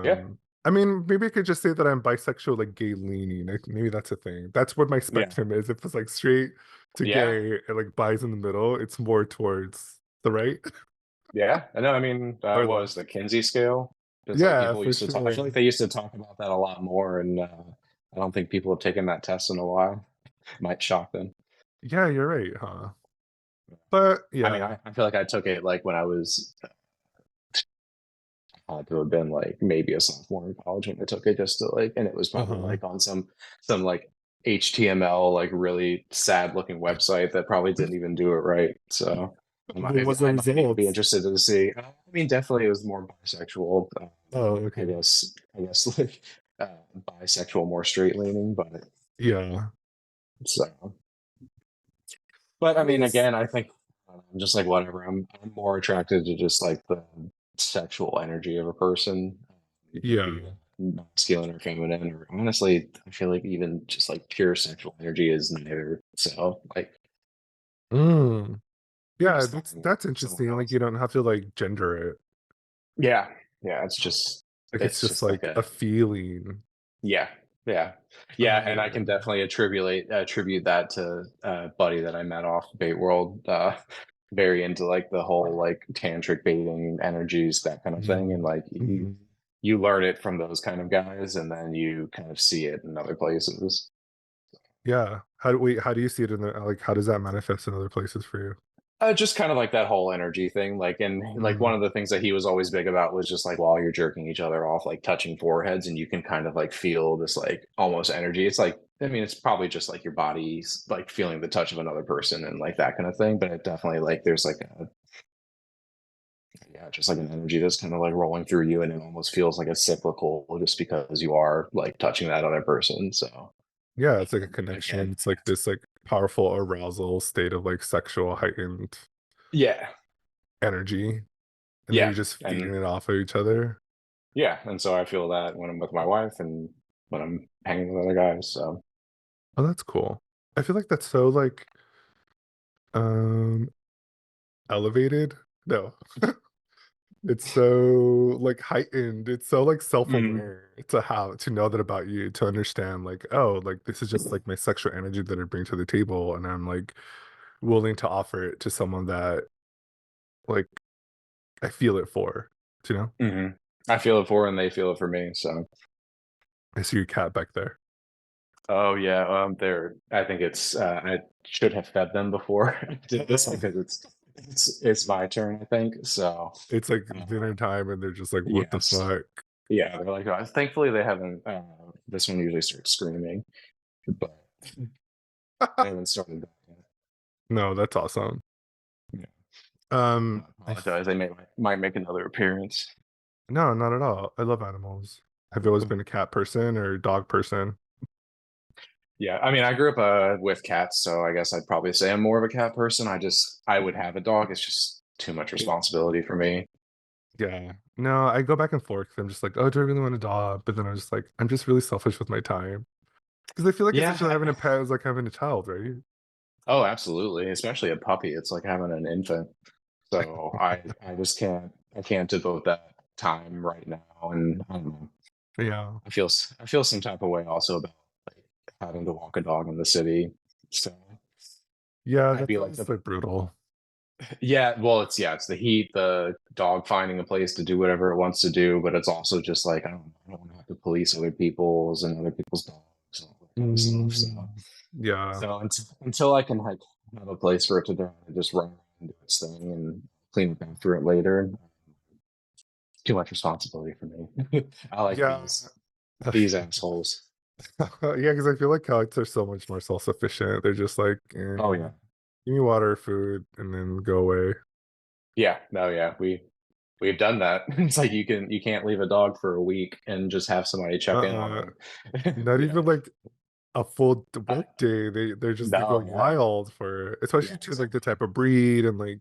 yeah, I mean, maybe I could just say that I'm bisexual, like gay leaning. Like, maybe that's a thing. That's what my yeah, spectrum is. If it's like straight to yeah. gay and like bi's in the middle, it's more towards the right Yeah, I know. I mean, or what left. was the Kinsey scale? It's like Yeah, people for used to talk. I feel sure. like they used to talk about that a lot more in I don't think people have taken that test in a while. Might shock them. Yeah, you're right, huh? But I mean, yeah. I feel like I took it like when I was had to have been like maybe a sophomore in college when I took it just to like, and it was probably Uh-huh. like on some like HTML like really sad looking website that probably didn't even do it right. So What was the I might even be results? interested to see. I mean, definitely it was more bisexual. Oh, I okay. guess like bisexual, more straight leaning, but Yeah. so. But I mean, Yes. again, I think I'm just like whatever. I'm more attracted to just like the sexual energy of a person, Yeah. be it masculine or feminine, or honestly, I feel like even just like pure sexual energy is neither. So like, Mm. Yeah, just that's finding that's someone interesting. Like you else. don't have to like gender it. Yeah, yeah. Like it's It's just just like like a feeling. yeah, yeah, yeah. And I can Um, definitely attribute that to buddy that I met off Bait World. Very into like the whole like tantric baiting energies, that kind of thing, and mhm, like mhm. you learn it from those kind of guys, and then you kind of see it in other places. Yeah. How do you see it in the like how does that manifest in other places for you? Just kind of like that whole energy thing, like, and like one Mm, of the things that he was always big about was just like while you're jerking each other off, like touching foreheads, and you can kind of like feel this like almost energy. It's like, I mean, it's probably just like your body's like feeling the touch of another person and like that kind of thing, but it definitely like there's like a yeah, just like an energy that's kind of like rolling through you, and it almost feels like a cyclical just because you are like touching that other person. So yeah, it's like a connection. again, It's like this like powerful arousal state of like sexual heightened yeah, energy. And then yeah, you're just feeding and it off of each other. yeah, and so I feel that when I'm with my wife and when I'm hanging with other guys. So Oh, that's cool. I feel like that's so like um elevated. No. It's so like heightened. It's so like mm, self-aware to have to know that about you, to understand like, oh, like this is just like my sexual energy that I bring to the table, and I'm like willing to offer it to someone that like I feel it for. You know? hmm I feel it for and they feel it for me. So I see your cat back there. oh yeah, they're I think it's I should have fed them before I did this because it's my turn, I think. So It's like uh, dinner time and they're just like, what the yes. fuck? Yeah, they're like, thankfully they haven't. This one usually starts screaming, but they haven't started that yet. No, that's awesome. Yeah, I I apologize. They might make another appearance. no, not at all. I love animals. Have you always been a cat person or a dog person? Yeah, I mean, I grew up with cats, so I guess I'd probably say I'm more of a cat person. I would have a dog. It's just too much responsibility for me. Yeah. No, I go back and forth. I'm just like, oh, do I really want a dog? But then I'm just like, I'm just really selfish with my time. Because I feel like Yeah. essentially having a pet is like having a child, right? Oh, absolutely. Especially a puppy. It's like having an infant. So I just I can't devote that time right now. And I don't know. Yeah. I feel some type of way also about like having to walk a dog in the city. So Yeah, I'd that's be like always the like brutal. yeah, well it's the heat, the dog finding a place to do whatever it wants to do, but it's also just like I don't want to have to police other people's and other people's dogs and all that kind of stuff. So Mm, yeah. until I can like have a place for it to go, I just run around and do its thing and clean up after it later. Too much responsibility for me. I like Yeah. these assholes. Yeah, because I feel like cats are so much more self-sufficient. They're just like, Oh yeah. give me water, food, and then go away. Yeah, no, yeah. We've done that. It's like you can't leave a dog for a week and just have somebody check in on Uh-uh. them. Not Yeah. even like a full Uh, work day. They go no, yeah. wild for it, especially Yeah, to like the exactly. type of breed and like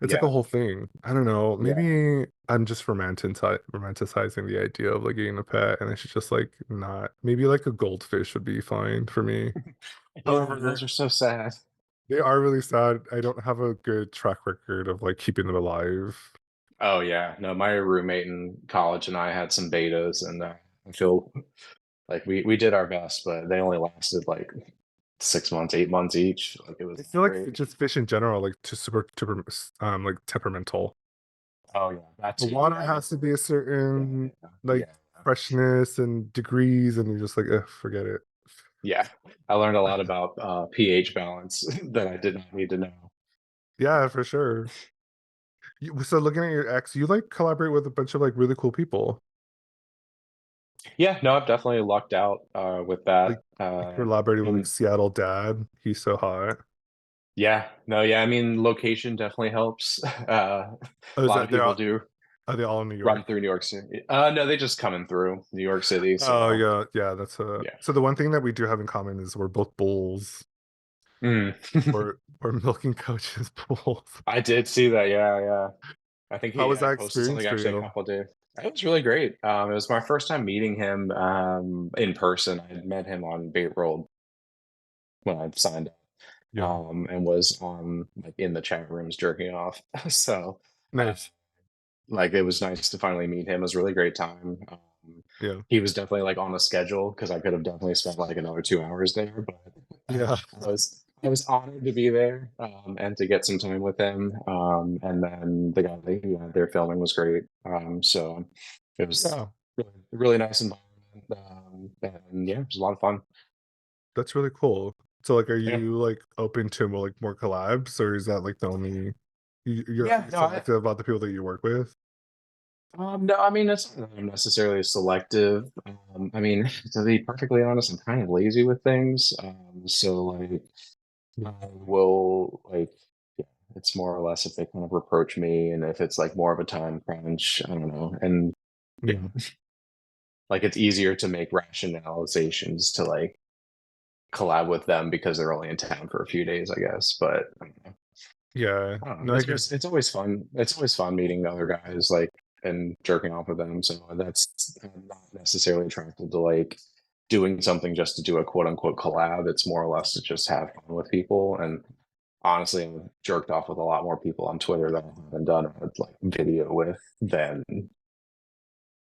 it's like a Yeah. whole thing. I don't know. Yeah. Maybe I'm just romanticizing the idea of like getting a pet, and I should just like not. Maybe like a goldfish would be fine for me. Yeah, those However, are so sad. they are really sad. I don't have a good track record of like keeping them alive. Oh yeah. No, my roommate in college and I had some betas and I feel like we did our best, but they only lasted like 6 months, 8 months each. Like it was I not feel like great. just fish in general, like too super like temperamental. Oh yeah, that The too. water Yeah. has to be a Yeah. certain Yeah. like Yeah. freshness and degrees, and you're just like, forget it. Yeah, I learned a lot about pH balance that I did not need to know. Yeah, for sure. So looking at your ex, you like collaborate with a bunch of like really cool people. Yeah, no, I've definitely lucked out with Like that. you collaborated with like And Seattle Dad. He's so hot. yeah, no, yeah, I mean, location definitely helps. Oh, A is lot of that people do are they all in New run York? through New York City. No, they just coming through New York City. Oh So yeah, yeah. That's a yeah. so the one thing that we do have in common is we're both bulls. Mm. We're milking coaches bulls. I did see that. Yeah, yeah. I think How he was that posted experience something for actually a you? couple of days. It was really great. It was my first time meeting him in person. I had met him on Bate World when I signed up, Yeah, and was on like in the chat rooms jerking off. So, uh, nice. like, it was nice to finally meet him. It was a really great time. Yeah, He was definitely like on a schedule because I could have definitely spent like another 2 hours there, but yeah, I was honored to be there, and to get some time with him. And then the guy that who had there filming was great. So it was yeah. really, really nice environment. And yeah, it was a lot of fun. That's really cool. So like, are Yeah. you like open to like more collabs, or is that like the only Yeah, you're no, selective about the people that you work with? no, I mean, it's not that I'm necessarily selective. I mean, to be perfectly honest, I'm kind of lazy with things. So like, I will like, yeah, it's more or less if they kind of reproach me, and if it's like more of a time crunch, I don't know. And yeah, Mm. like it's easier to make rationalizations to like collab with them because they're only in town for a few days, I guess. But Yeah, I don't no, know. I It's get. just it's always fun. It's always fun meeting other guys like and jerking off with them. So that's I'm not necessarily attracted to like doing something just to do a quote unquote collab. It's more or less to just have fun with people. And honestly, I've jerked off with a lot more people on Twitter that I haven't done a like video with than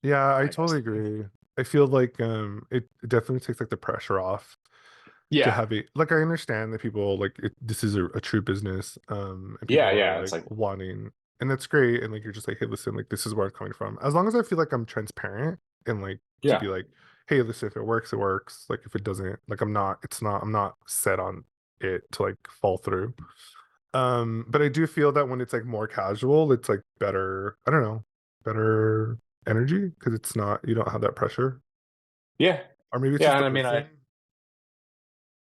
Yeah, I I guess. totally agree. I feel like it definitely takes like the pressure off to Yeah, have it. Like I understand that people like this is a true business, and yeah, people are yeah. It's like like wanting, and that's great. And like you're just like, hey, listen, like this is where I'm coming from. As long as I feel like I'm transparent and like to yeah, be like, hey, listen, if it works, it works. Like if it doesn't, like I'm not set on it to like fall through. But I do feel that when it's like more casual, it's like better, I don't know, better energy because it's not, you don't have that pressure. yeah, Or maybe it's yeah. just the And I mean, I person.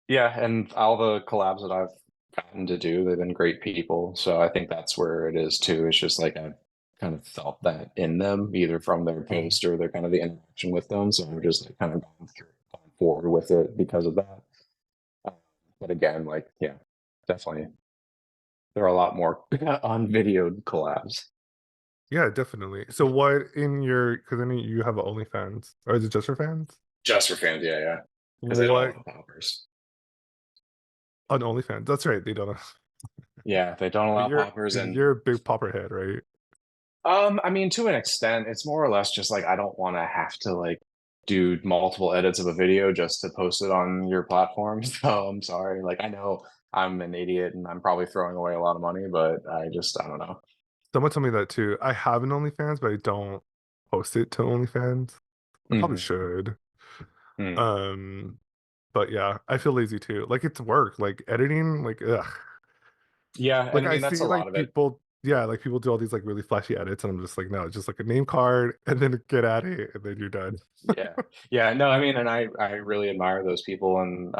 yeah, and all the collabs that I've gotten to do, they've been great people. So I think that's where it is too. It's just like I've kind of felt that in them, either from their Mhm. post or their kind of the interaction with them. So I've just like kind of gone forward with it because of that. Um, but again, like yeah, definitely there are a lot more on videoed collabs. Yeah, definitely. So what in your, because I know you have OnlyFans, or is it just for fans? Just for fans, yeah, yeah. Because they don't What allow poppers. on OnlyFans? That's right, they don't. Yeah, they don't allow poppers, and You're a big popper head, right? I mean, to an extent, it's more or less just like I don't want to have to like do multiple edits of a video just to post it on your platform. So I'm sorry. Like I know I'm an idiot and I'm probably throwing away a lot of money, but I don't know. Someone told me that too. I have an OnlyFans, but I don't post it to OnlyFans. I probably Hmm. should. Hmm. Um, but yeah, I feel lazy too. Like it's work, like editing, like ugh. Yeah, Like and I I mean that's a see lot like of it. people, yeah, like people do all these like really flashy edits, and I'm just like, no, it's just like a name card, and then get at it, and then you're done. Yeah. Yeah. No, I mean, and I really admire those people. And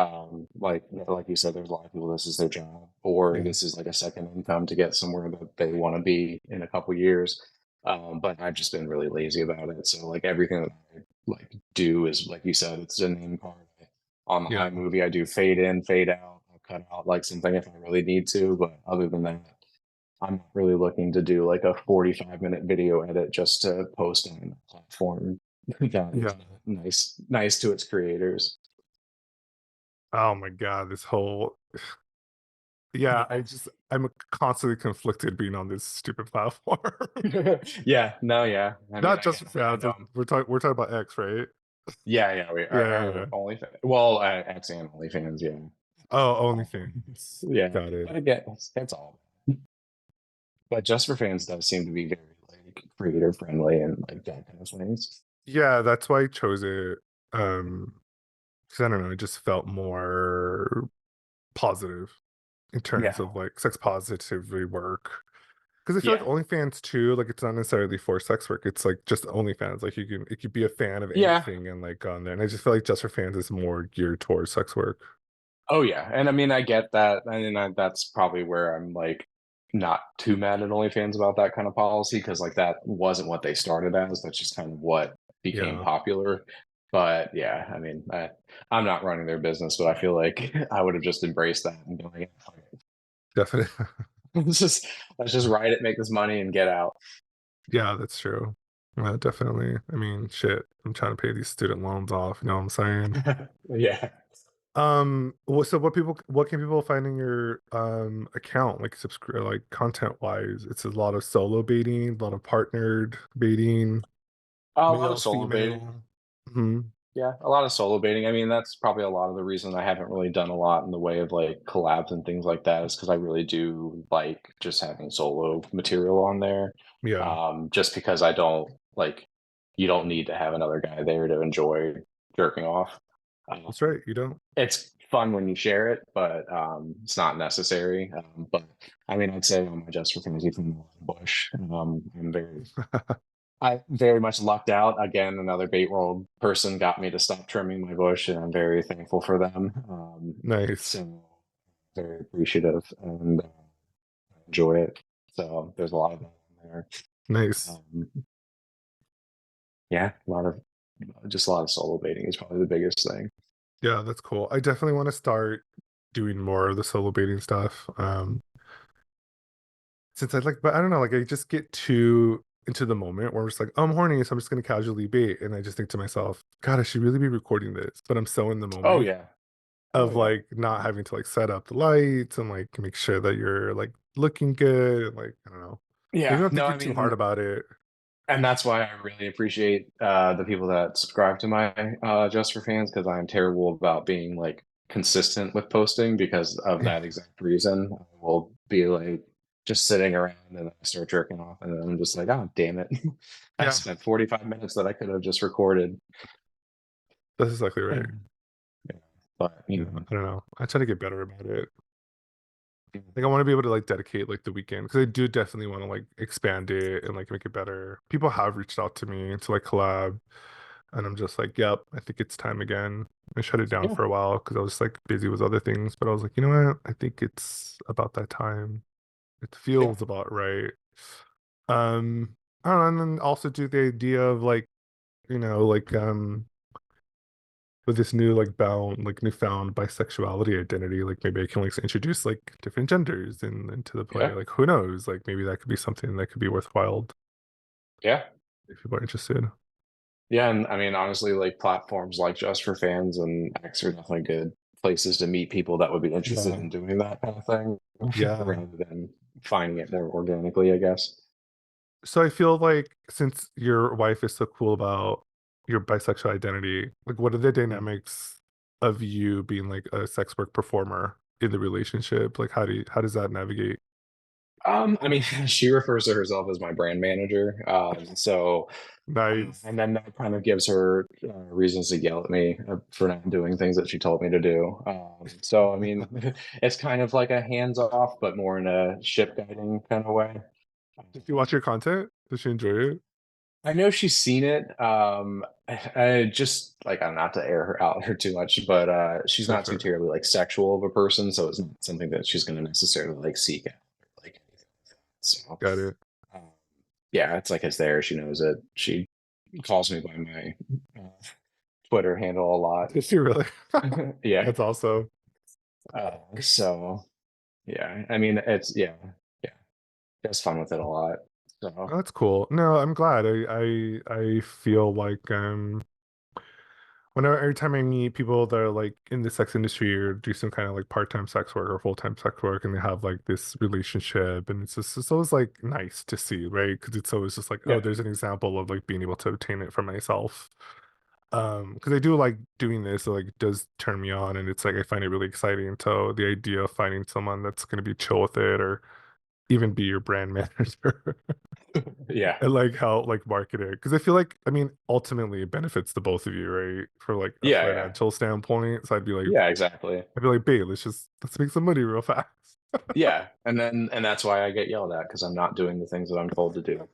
like you said, there's a lot of people, this is their job, or Yeah, this is like a second income to get somewhere that they want to be in a couple years. But I've just been really lazy about it. So like everything that I like do is like you said, it's a name card. On the yeah, iMovie, I do fade in, fade out. I'll cut out like something if I really need to, but other than that, I'm not really looking to do like a 45-minute video edit just to post on a platform that is yeah. not nice to its creators. Oh my God, this whole yeah, I'm constantly conflicted being on this stupid platform. Yeah, no, yeah. I mean, Not just for I fans. know. We're talking about X, right? Yeah, yeah. We Yeah, yeah, are yeah. OnlyFans. Well, X and OnlyFans, yeah. Oh, Um, OnlyFans. yeah, Got it. but again, it's all. But Just for Fans does seem to be very like creator friendly and like that kind of things. Yeah, that's why I chose it. Because I don't know, it just felt more positive in terms Yeah. of like sex positivity work. Because I feel like Yeah. OnlyFans too, like it's not necessarily for sex work. It's like just OnlyFans. Like it could be a fan of Yeah. anything and like on there. And I just feel like Just for Fans is more geared towards sex work. Oh yeah, and I mean I get that, and that's probably where I'm like not too mad at OnlyFans about that kind of policy because like that wasn't what they started as. That's just kind of what became Yeah, popular. But yeah, I mean I'm not running their business, but I feel like I would have just embraced that and been like, definitely. let's just write it, make this money, and get out. Yeah, that's true. Definitely. I mean, shit. I'm trying to pay these student loans off. You know what I'm saying? Yeah. So what can people find in your account, like subscribe, like content wise? It's a lot of solo baiting, a lot of partnered baiting, A lot of male, solo baiting. female. Hmm. Yeah, a lot of solo baiting. I mean, that's probably a lot of the reason I haven't really done a lot in the way of like collabs and things like that is because I really do like just having solo material on there. Yeah, Just because I don't like, you don't need to have another guy there to enjoy jerking off. Um, that's right. You don't. it's fun when you share it, but it's not necessary. But I mean, I'd say on my Just for Fantasy from the Bush, I'm very I very much lucked out. Again, another bait world person got me to stop trimming my bush, and I'm very thankful for them. Nice, So very appreciative and enjoy it. So there's a lot of that in there. nice. Um, yeah, a lot of solo baiting is probably the biggest thing. Yeah, that's cool. I definitely want to start doing more of the solo baiting stuff. Since I like, but I don't know, like I just get too into the moment where it's like, oh, I'm horny, so I'm just gonna casually bait, and I just think to myself, God, I should really be recording this, but I'm so in the Oh moment yeah, oh of yeah, like not having to like set up the lights and like make sure that you're like looking good, and like I don't know, maybe yeah. I'm No, thinking I too hard mean, about it. and that's why I really appreciate the people that subscribe to my Just for Fans because I'm terrible about being like consistent with posting because of that exact reason. I will be like just sitting around and I start jerking off and then I'm just like, oh damn it. I Yeah, spent 45 minutes that I could have just recorded. that's exactly right. Yeah. But you Yeah, know, I don't know. I try to get better about it. Like I want to be able to like dedicate like the weekend because I do definitely want to like expand it and like make it better. People have reached out to me to like collab, and I'm just like, yep, I think it's time again. I shut it down yeah, for a while because I was like busy with other things, but I was like, you know what? I think it's about that time. It yeah, feels about right. I don't know, and then also do the idea of like, like with this new like newfound bisexuality identity, like maybe I can like introduce like different genders into the play. yeah, Like who knows? Like maybe that could be something that could be worthwhile yeah. if people are interested. Yeah, and I mean, honestly, like platforms like Just for Fans and X are definitely good places to meet people that would be interested Yeah. in doing that kind of thing Yeah. rather than finding it more organically, I guess. So I feel like since your wife is so cool about your bisexual identity, like what are the Mm. dynamics of you being like a sex work performer in the relationship? Like how does that navigate? I mean, she refers to herself as my brand manager. Nice. And then that kind of gives her reasons to yell at me for not doing things that she told me to do. I mean, it's kind of like a hands off, but more in a ship guiding kind of way. Does she watch your content? Does she enjoy it? I know she's seen it. I just like I'm not to air her out her too much, but she's For not too sure. terribly like sexual of a person, so it's not something that she's going to necessarily like seek out. Like anything like that. So Got it. um, yeah, it's like it's there. She knows it. She calls me by my Twitter handle a lot. Did she really? Yeah. That's awesome. So yeah, I mean it's yeah, it's fun with it a lot. So That's cool. No, I'm glad. I feel like whenever every time I meet people that are like in the sex industry or do some kind of like part-time sex work or full-time sex work and they have like this relationship and it's always like nice to see, right? Because it's always just like, oh, yeah, there's an example of like being able to obtain it for myself. Because I do like doing this, so like it does turn me on and it's like I find it really exciting. So the idea of finding someone that's gonna be chill with it or even be your brand manager Yeah. and like help like market it. Because I feel like, I mean, ultimately it benefits the both of you, right? For like a Yeah, yeah. financial standpoint. So Yeah, exactly. I'd be like, babe, let's make some money real fast. Yeah. And that's why I get yelled at because I'm not doing the things that I'm told to do.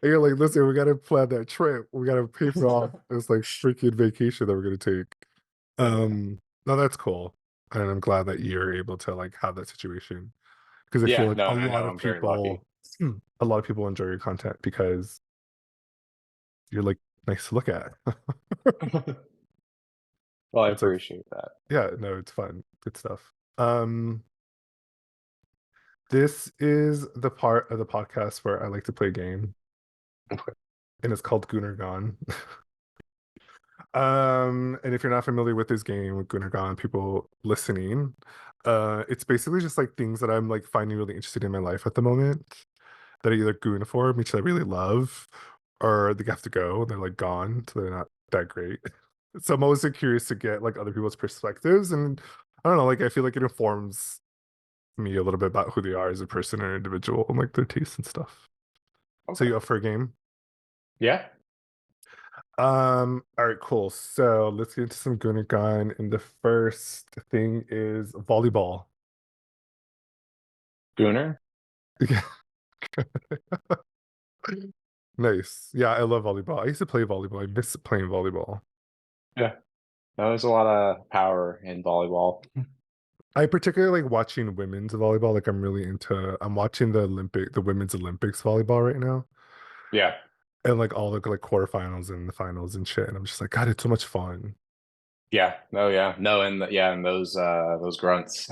And you're like, listen, we gotta plan that trip. We gotta pay for all this like freaking vacation that we're gonna take. No, that's cool. And I'm glad that you're able to like have that situation. Because I feel Yeah, like no, I know. I'm very lucky. a lot of people enjoy your content because you're like nice to look at. Well, I It's like, appreciate that. yeah, no, it's fun. Good stuff. Um, this is the part of the podcast where I like to play a game, and it's called Goon or Gone. And if you're not familiar with this game, Goon or Gone, people listening, it's basically just like things that I'm like finding really interesting in my life at the moment that are either goon for, which I really love, or they have to go. They're like gone, so they're not that great. So I'm always like, curious to get like other people's perspectives, and I don't know, like I feel like it informs me a little bit about who they are as a person or individual, and like their tastes and stuff. So Okay. you up for a game? Yeah. All right, cool. So let's get into some Gunnar Gun. And the first thing is volleyball. Gooner? Nice. Yeah, I love volleyball. I used to play volleyball. I miss playing volleyball. Yeah. No, there's a lot of power in volleyball. I particularly like watching women's volleyball. Like I'm watching the women's Olympics volleyball right now. Yeah. And like all the like quarterfinals and the finals and shit. And I'm just like, God, it's so much fun. Yeah. No, yeah. No, and those grunts.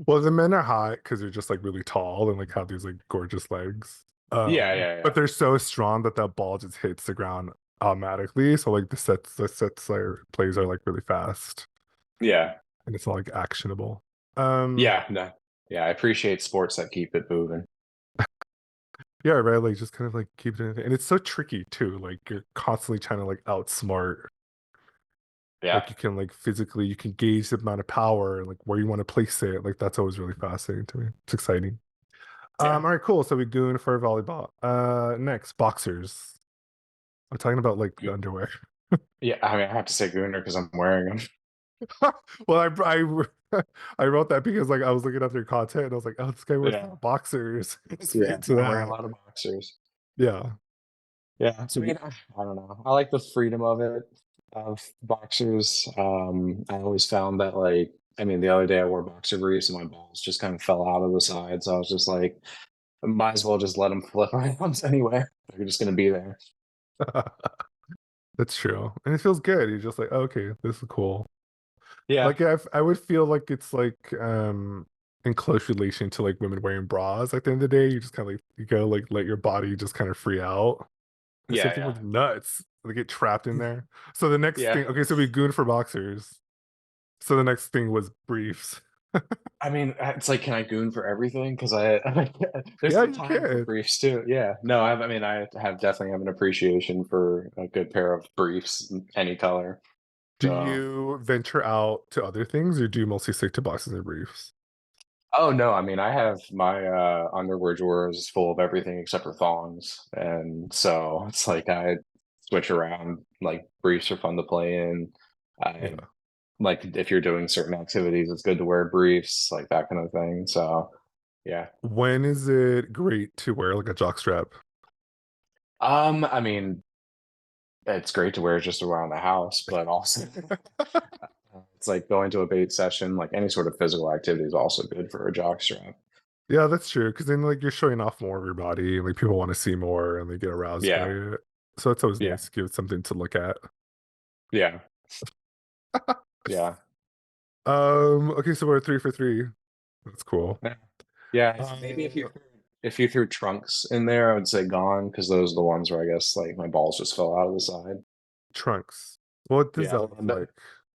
Well, the men are hot because they're just like really tall and like have these like gorgeous legs. Yeah, yeah, But yeah. they're so strong that that ball just hits the ground automatically. So like the sets are plays are like really fast Yeah. and it's not like actionable. Um, Yeah, no. Yeah, I appreciate sports that keep it moving. yeah, right. Like just kind of like keep it in, and it's so tricky too. Like you're constantly trying to like outsmart. Yeah. Like you can like physically, you can gauge the amount of power, like where you want to place it. Like that's always really fascinating to me. It's exciting. Yeah. All right, cool. So we goon for volleyball. Next, boxers. I'm talking about like the underwear. Yeah, I mean, I have to say Gooner because I'm wearing them. Well, I wrote that because like I was looking at their content and I was like, oh, this guy wears Yeah. boxers. It's Yeah. into I wear a that. lot of boxers. Yeah. Yeah. I So mean, I don't know. I like the freedom of it, of boxers. I always found that like, I mean, the other day I wore boxer briefs and my balls just kind of fell out of the side. So I was just like, I might as well just let them flip around anyway. They're just gonna be there. that's true, and it feels good. You're just like, oh, okay, this is cool. Yeah. Like I would feel like it's like in close relation to like women wearing bras. At the end of the day, you just kind of like you go like let your body just kind of free out. The same Yeah. thing Yeah. with nuts. They get trapped in there. So the next Yeah. thing, okay, so we goon for boxers. So the next thing was briefs. I mean, it's like, can I goon for everything? Because there's Yeah, a you time for can. briefs too. Yeah, no, I mean, I have definitely have an appreciation for a good pair of briefs, any color. Do So, you venture out to other things or do you mostly stick to boxers and briefs? oh no, I mean, I have my underwear drawers full of everything except for thongs, and so it's like I switch around. Like briefs are fun to play in. I Yeah. like if you're doing certain activities, it's good to wear briefs, like that kind of thing. So, yeah. When is it great to wear like a jock strap? I mean, it's great to wear just around the house, but also it's like going to a bait session, like any sort of physical activity is also good for a jock strap. Yeah, that's true. Because then like you're showing off more of your body and like people want to see more and they get aroused by Yeah, it. So it's always yeah, nice to give something to look at. yeah, yeah, Okay, so we're 3 for 3. That's cool. yeah. Yeah, maybe Uh, if you threw trunks in there, I would say gone because those are the ones where I guess like my balls just fell out of the side. trunks. What does Yeah, that look like?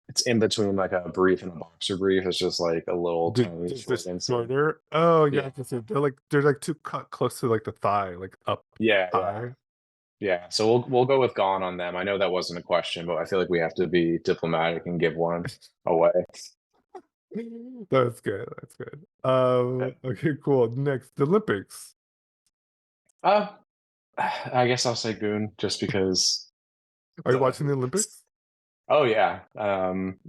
it's in between like a brief and a boxer brief. It's just like a little tiny Does slit this inside. shorter? Oh yeah, I Yeah, can see they're like too cut close to like the thigh, like up yeah, yeah. thigh. Yeah, so we'll go with gone on them. I know that wasn't a question, but I feel like we have to be diplomatic and give one away. That's good. That's good. Okay, cool. Next, the Olympics. Uh, I guess I'll say Goon just because Are you the watching the Olympics? oh yeah,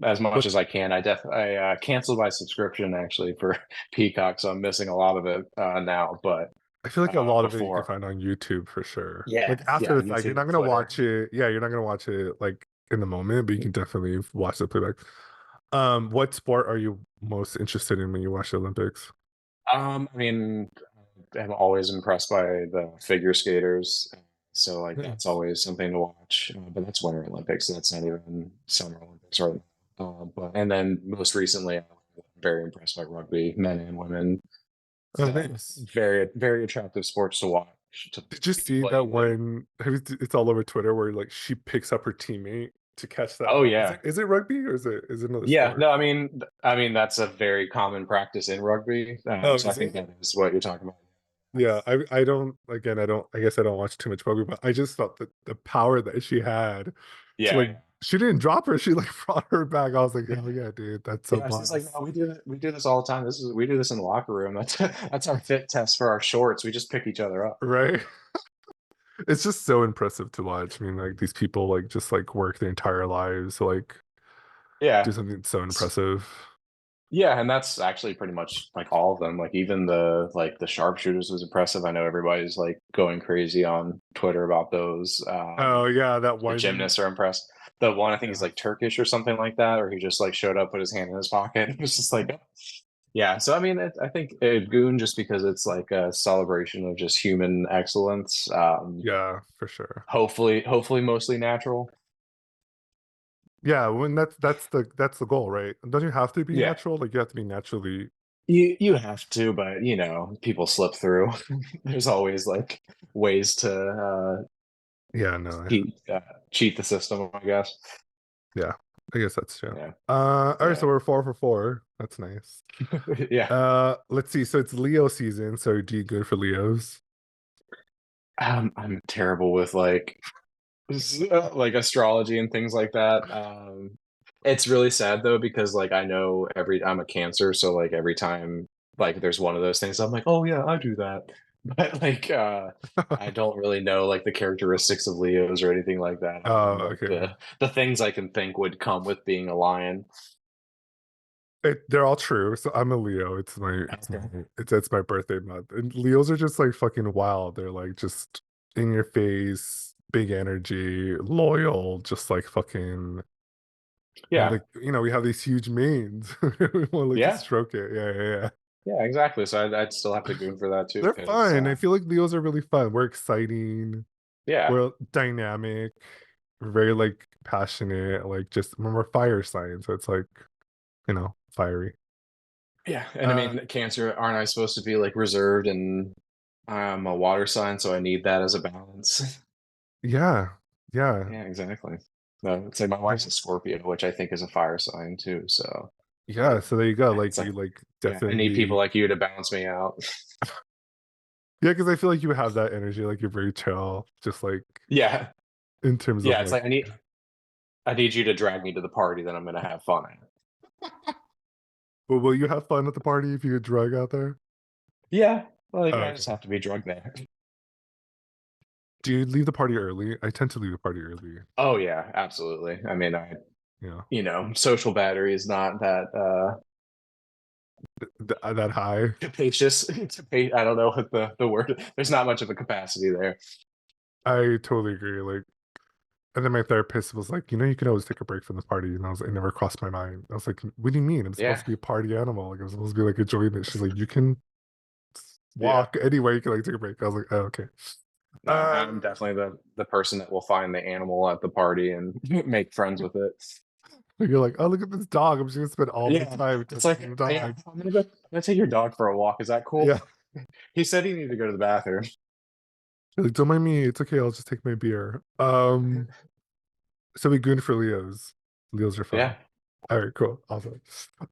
as much What as I can. I canceled my subscription actually for Peacock, so I'm missing a lot of it now. But I feel like a lot of it you can before, find on YouTube for sure. Like yeah, after yeah, the fact, you're YouTube not and gonna Twitter. watch it. Yeah, you're not gonna watch it like in the moment, but you can definitely watch the playback. What sport are you most interested in when you watch the Olympics? I mean, I'm always impressed by the figure skaters. So like that's Nice. always something to watch. But that's Winter Olympics. So that's not even Summer Olympics right now. But and then most recently, I'm very impressed by rugby, men and women. Oh, nice. Very attractive sports to watch. To Did you be see that playing like, when it's all over Twitter where like she picks up her teammate to catch that oh ball? yeah, Is it rugby or is it another yeah. sport? No, I mean that's a very common practice in rugby. Oh, So I is think it? that is what you're talking about. Yeah, I don't again I guess I don't watch too much rugby, but I just felt that the power that she had to Yeah, like she didn't drop her, she like brought her back. I was like, yeah. hell yeah, dude, that's so Yeah, she's like, boss. no, we do this all the time. We do this in the locker room. That's that's our fit test for our shorts. We just pick each other up. Right? It's just so impressive to watch. I mean, like these people like just like work their entire lives to like do Yeah. something so impressive. Yeah, and that's actually pretty much like all of them. Like even the sharpshooters was impressive. I know everybody's like going crazy on Twitter about those. Oh yeah, that The one. gymnasts are impressed. The one I think he's Yeah. like Turkish or something like that, or he just like showed up, put his hand in his pocket. It was just like, oh. Yeah. So I mean, I think Goon just because it's like a celebration of just human excellence. Yeah, for sure. Hopefully mostly natural. Yeah, when that's the goal, right? Don't you have to be Yeah. natural? Like you have to be naturally. You have to, but you know, people slip through. There's always like ways to Yeah, no, cheat cheat the system, I guess. yeah, I guess that's true. Yeah. All right, so Yeah. we're 4 for 4. That's nice. Yeah. Let's see. So it's Leo season. So do you good for Leos? I'm terrible with like astrology and things like that. It's really sad though because like I know every I'm a Cancer, so like every time like there's one of those things, I'm like, oh yeah, I do that. But like I don't really know like the characteristics of Leos or anything like that other Oh, than like okay. the things I can think would come with being a lion. They're all true. So I'm a Leo. Okay. It's my birthday month. And Leos are just like fucking wild. They're like just in your face, big energy, loyal, just like fucking and Yeah. like we have these huge manes. We want like to Yeah. stroke it. Yeah, yeah, yeah. Yeah, exactly. So I'd still have to go for that too They're because fun. I feel like Leos are really fun. We're exciting. yeah. We're dynamic. We're very like passionate. Like just we're fire signs. So it's like, fiery. Yeah. And I Uh mean, Cancer, aren't I supposed to be like reserved and I'm a water sign, so I need that as a balance. yeah. Yeah. Yeah, exactly. No, it's like my wife's a Scorpio, which I think is a fire sign too. So Yeah, so there you go. it's Like like, you like yeah, I need people definitely like you to balance me out. yeah, because I feel like you have that energy, like you're very chill, just like Yeah, in terms of yeah. It's like like I need you to drag me to the party that I'm gonna have fun at. well, will you have fun at the party if you get drug out there? Yeah, like Oh, I just okay. have to be drugged there. Do you leave the party early? I tend to leave the party early. Oh yeah, absolutely. I mean, Yeah. you know, social battery is not that That high. capacious. I don't know what the word. There's not much of a capacity there. I totally agree. Like and then my therapist was like, you can always take a break from the party. And I was like, it never crossed my mind. I was like, what do you mean? I'm supposed Yeah, to be a party animal. Like I'm supposed to be like enjoying it. She's like, you can yeah. walk anyway, you can like take a break. I was like, oh, okay. No, I'm Um definitely the person that will find the animal at the party and make friends with it. You're like, oh, look at this dog. I'm just gonna spend all my Yeah, time it's touching the like, yeah, dog. I'm gonna take your dog for a walk. Is that cool? Yeah. He said he needed to go to the bathroom. You're like, don't mind me. It's okay. I'll just take my beer. So we goon for Leos. Leos are fun. Yeah. All right, cool. Awesome.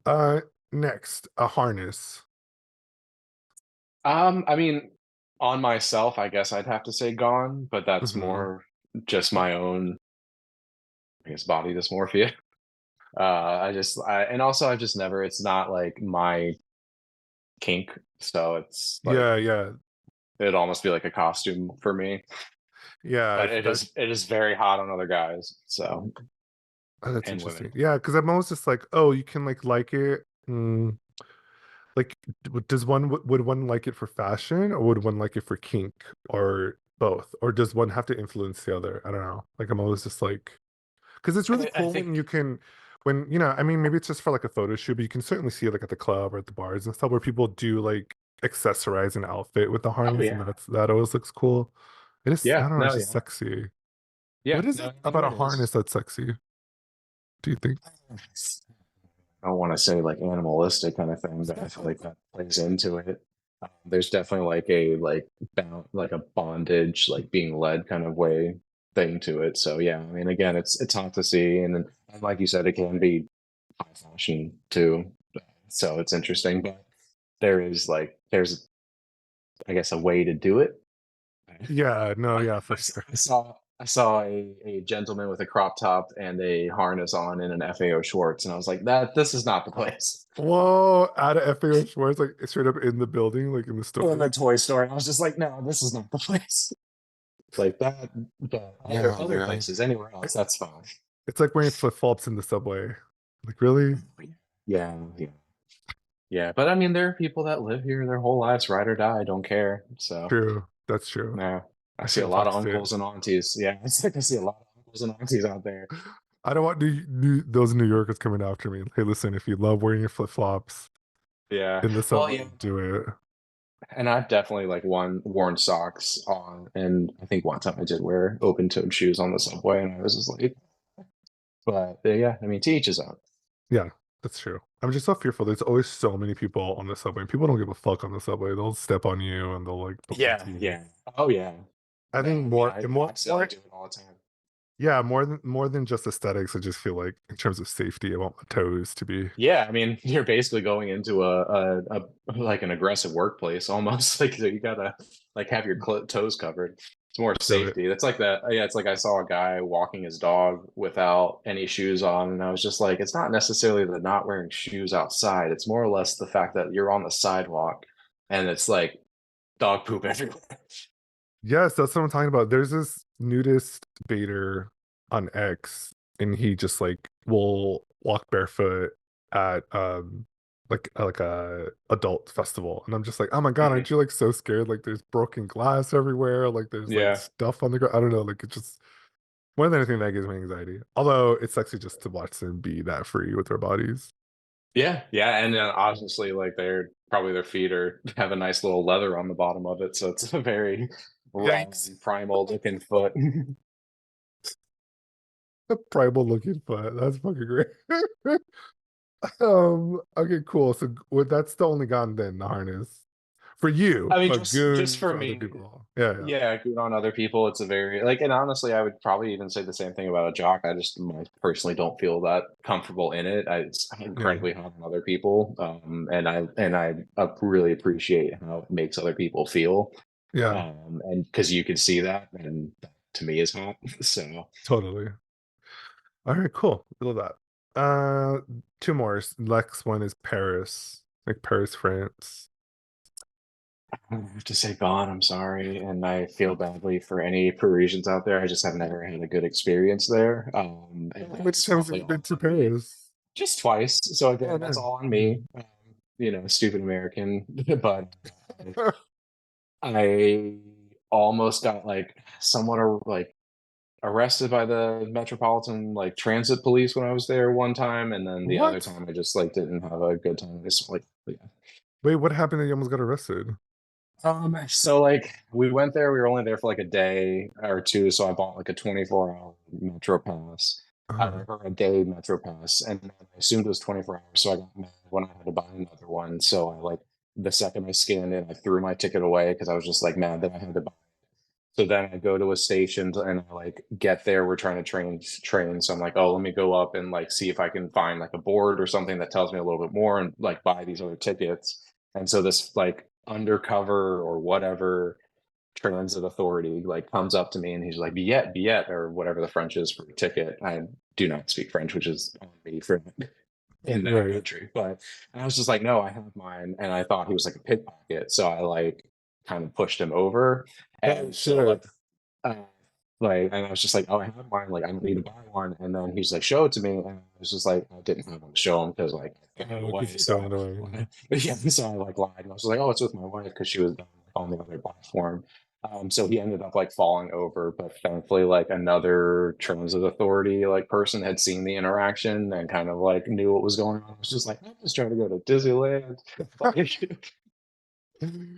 Uh, next, a harness. I mean, on myself, I guess I'd have to say gone, but that's Hmm. more just my own, I guess, body dysmorphia. And also I've just never, it's not like my kink, so it's like Yeah, yeah, it'd almost be like a costume for me. yeah. But it is very hot on other guys, so Oh, that's and women. interesting. Yeah, because I'm always just like, oh, you can like it. Like, does one would one like it for fashion, or would one like it for kink, or both, or does one have to influence the other? I don't know. Like, I'm always just like, because it's really I cool when you think. can, when I mean, maybe it's just for like a photo shoot, but you can certainly see it like at the club or at the bars and stuff where people do like accessorize an outfit with the Oh harness, and yeah, that always looks cool. It is, I yeah, don't know, it's no, just yeah, sexy. yeah, What is no, it no, about a it harness is. that's sexy? Do you think? I don't want to say like animalistic kind of thing, but I feel like that plays into it. There's definitely like a like a bondage, like being led kind of way thing to it. So yeah, I mean, again, it's hot to see, and like you said, it can be high fashion too. So it's interesting, but there's I guess a way to do it. Yeah, no, I, yeah, for I, sure. I saw a gentleman with a crop top and a harness on in an FAO shorts, and I was like, that this is not the place. Whoa, out of FAO Schwartz, like straight up in the building, like in the In store. the toy store, and I was just like, no, this is not the place. Like that, but Yeah, other man. places, anywhere else, that's fine. It's like wearing flip-flops in the subway. Like, really? Yeah, yeah, yeah. But I mean, there are people that live here their whole lives, ride or die, don't care. So, True. That's true. yeah, I I see a shouldn't lot of talk shit. uncles and aunties. Yeah, it's like I see a lot of uncles and aunties out there. I don't want those New Yorkers coming after me. Hey, listen, if you love wearing your flip-flops Yeah. in the Well, subway, yeah. do it. And I've definitely like worn socks on, and I think one time I did wear open-toed shoes on the subway, and I was just like, but yeah, I mean, to each his own. Yeah, that's true. I'm just so fearful. There's always so many people on the subway. People don't give a fuck on the subway. They'll step on you and they'll like bump Yeah, into you. yeah. Oh yeah. I No, think I mean, more, I more, accidentally more. do it all the time. Yeah, more than just aesthetics. I just feel like in terms of safety, I want my toes to be Yeah, I mean, you're basically going into a like an aggressive workplace almost. Like so you gotta like have your toes covered. It's more feel it. safety. That's like that. Yeah, it's like I saw a guy walking his dog without any shoes on, and I was just like, it's not necessarily the not wearing shoes outside. It's more or less the fact that you're on the sidewalk and it's like dog poop everywhere. Yes, that's what I'm talking about. There's this nudist baiter on X, and he just like will walk barefoot at like a adult festival, and I'm just like, oh my God, aren't Mhm. you like so scared? Like there's broken glass everywhere, like there's like Yeah. stuff on the ground. I don't know, like it just more than anything that gives me anxiety. Although it's sexy just to watch them be that free with their bodies. Yeah, yeah, and then obviously, like they're probably their feet are have a nice little leather on the bottom of it, so it's a very raw Yikes. and primal looking foot. A primal looking foot. That's fucking great. Okay, cool. So that's the only gun then, the harness. For you, I mean, but just goon for for other me, people. Yeah, yeah. yeah, good on other people. It's a very like, and honestly, I would probably even say the same thing about a jock. I just personally don't feel that comfortable in it. It's Yeah. incredibly hard on other people, and I really appreciate how it makes other people feel, Yeah, and because you can see that, and that to me is hot. So. totally. All right, cool. Love that. Two more. Next one is Paris. Like Paris, France. I have to say gone. I'm sorry, and I feel badly for any Parisians out there. I just have never had a good experience there, and How many that's times have probably you been all to on me. Paris? Just twice. So Oh again, that's man. all on me. Stupid American. But I almost got like somewhat like arrested by the Metropolitan like transit police when I was there one time, and then the other What? time I just like didn't have a good time. Just like yeah. Wait, what happened that you almost got arrested? So like we went there, we were only there for like a day or two, so I bought like a 24-hour Metro Pass, Uh-huh. or a day Metro Pass, and then I assumed it was 24 hours, so I got mad when I had to buy another one. So I like the second I scanned it, I threw my ticket away because I was just like mad that I had to buy. So then I go to a station and I like get there. We're trying to train. So I'm like, oh, let me go up and like see if I can find like a board or something that tells me a little bit more and like buy these other tickets. And so this like undercover or whatever transit authority like comes up to me and he's like, billet, billet, or whatever the French is for ticket. I do not speak French, which is on me for in that Right. country. But and I was just like, no, I have mine, and I thought he was like a pickpocket, so I like kind of pushed him over, Oh and so shit. uh, like, and I was just like, oh, I have mine, like I don't need to buy one, and then he's like, show it to me, and I was just like, I didn't have one to show him because like I gave it away, Because you so thrown it away. yeah, so I like lied, and I was like, oh, it's with my wife because she was on the other platform. So he ended up like falling over, but thankfully, like another transit authority like person had seen the interaction and kind of like knew what was going on. I was just like, I'm just trying to go to Disneyland. Like,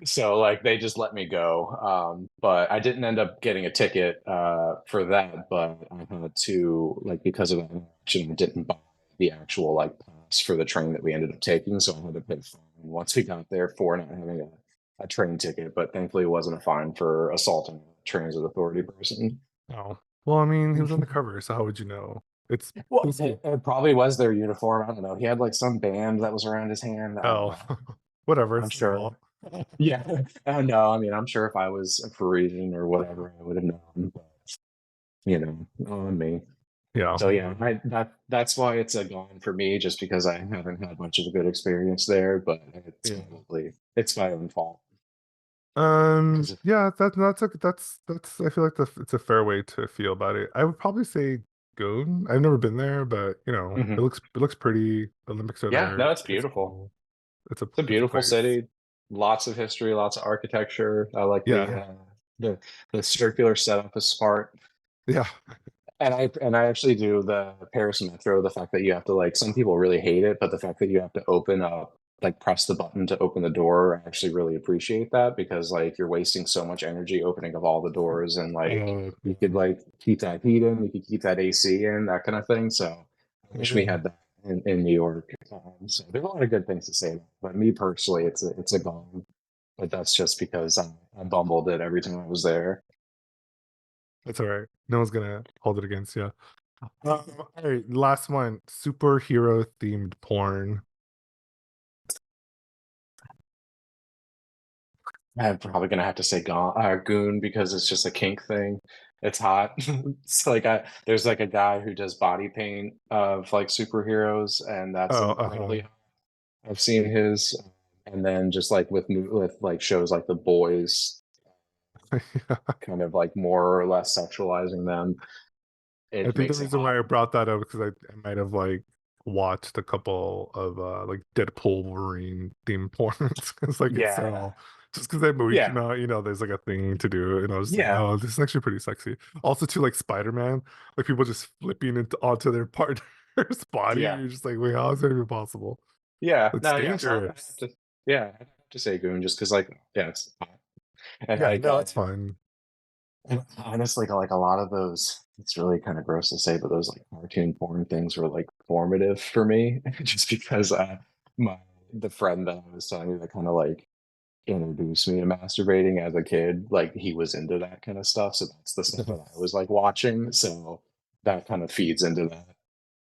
so like they just let me go. But I didn't end up getting a ticket for that, but I had to like because of that interaction, I didn't buy the actual like pass for the train that we ended up taking, so I had to pay fine once we got there for not having a train ticket. But thankfully, it wasn't a fine for assaulting a transit authority person. Oh. Well, I mean, he was on the cover, so how would you know? It's Well, basically it probably was their uniform. I don't know. He had like some band that was around his hand. I don't oh, know. whatever. I'm It's his sure. fault. Yeah. No, I mean, I'm sure if I was a Parisian or whatever, I would have known. But on me. Yeah. So yeah, that's why it's a gone for me, just because I haven't had much of a good experience there. But Yeah. it's my own fault. Because Yeah, that's I feel like it's a fair way to feel about it. I would probably say Goon. I've never been there, but it looks pretty. The Olympics are yeah, no, there. it's It's beautiful. cool. It's a It's a it's a beautiful place. city, lots of history, lots of architecture. I like Yeah. the the circular setup is smart. Yeah. And I actually do the Paris Metro. The fact that you have to like some people really hate it, but the fact that you have to open up like press the button to open the door, I actually really appreciate that because like you're wasting so much energy opening up all the doors and like you could Yeah. like keep that heat in, you could keep that AC in, that kind of thing. So I wish we Yeah. had that in New York. So there's a lot of good things to say, but me personally, it's a gone. But that's just because I bumbled it every time I was there. That's all right. No one's gonna hold it against you. All right, last one. Superhero themed porn. I'm probably gonna have to say Goon because it's just a kink thing. It's hot. It's like there's like a guy who does body paint of like superheroes, and that's Oh, incredibly hot. I've seen his, and then just like with like shows like The Boys, kind of like more or less sexualizing them. I It think the makes it reason hot. why I brought that up is because I might have like watched a couple of like Deadpool Wolverine themed porns because like it's Yeah, so just because that movie came yeah, out, there's like a thing to do, and I was just like, yeah, oh, this is actually pretty sexy. Also, too, like Spider-Man, like people just flipping into onto their partner's body. yeah, You're just like, wait, how is that even possible? yeah. It's No, yeah. So I have dangerous. to, yeah, I have to say Goon just because like yeah, it's hot. And Yeah, like no, it's fine. and honestly, like a lot of those, it's really kind of gross to say, but those like cartoon porn things were like formative for me, just because my the friend that I was telling you that kind of like introduced me to masturbating as a kid, like he was into that kind of stuff. So that's the stuff that I was like watching. So that kind of feeds into that.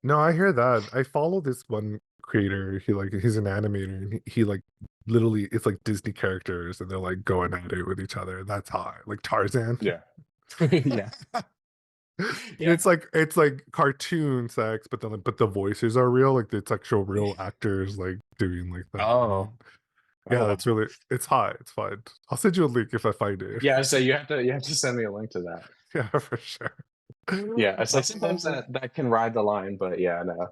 No, I hear that. I follow this one creator. He's an animator, and he like literally it's like Disney characters, and they're like going at it with each other. That's hot, like Tarzan. Yeah. Yeah. And Yeah. it's like cartoon sex, but the voices are real. Like it's actual real actors like doing like that. Oh. Oh Yeah, wow. it's hot. It's fun. I'll send you a link if I find it. Yeah, so you have to send me a link to that. Yeah, for sure. Yeah, it's like sometimes Um, that can ride the line, but yeah, no.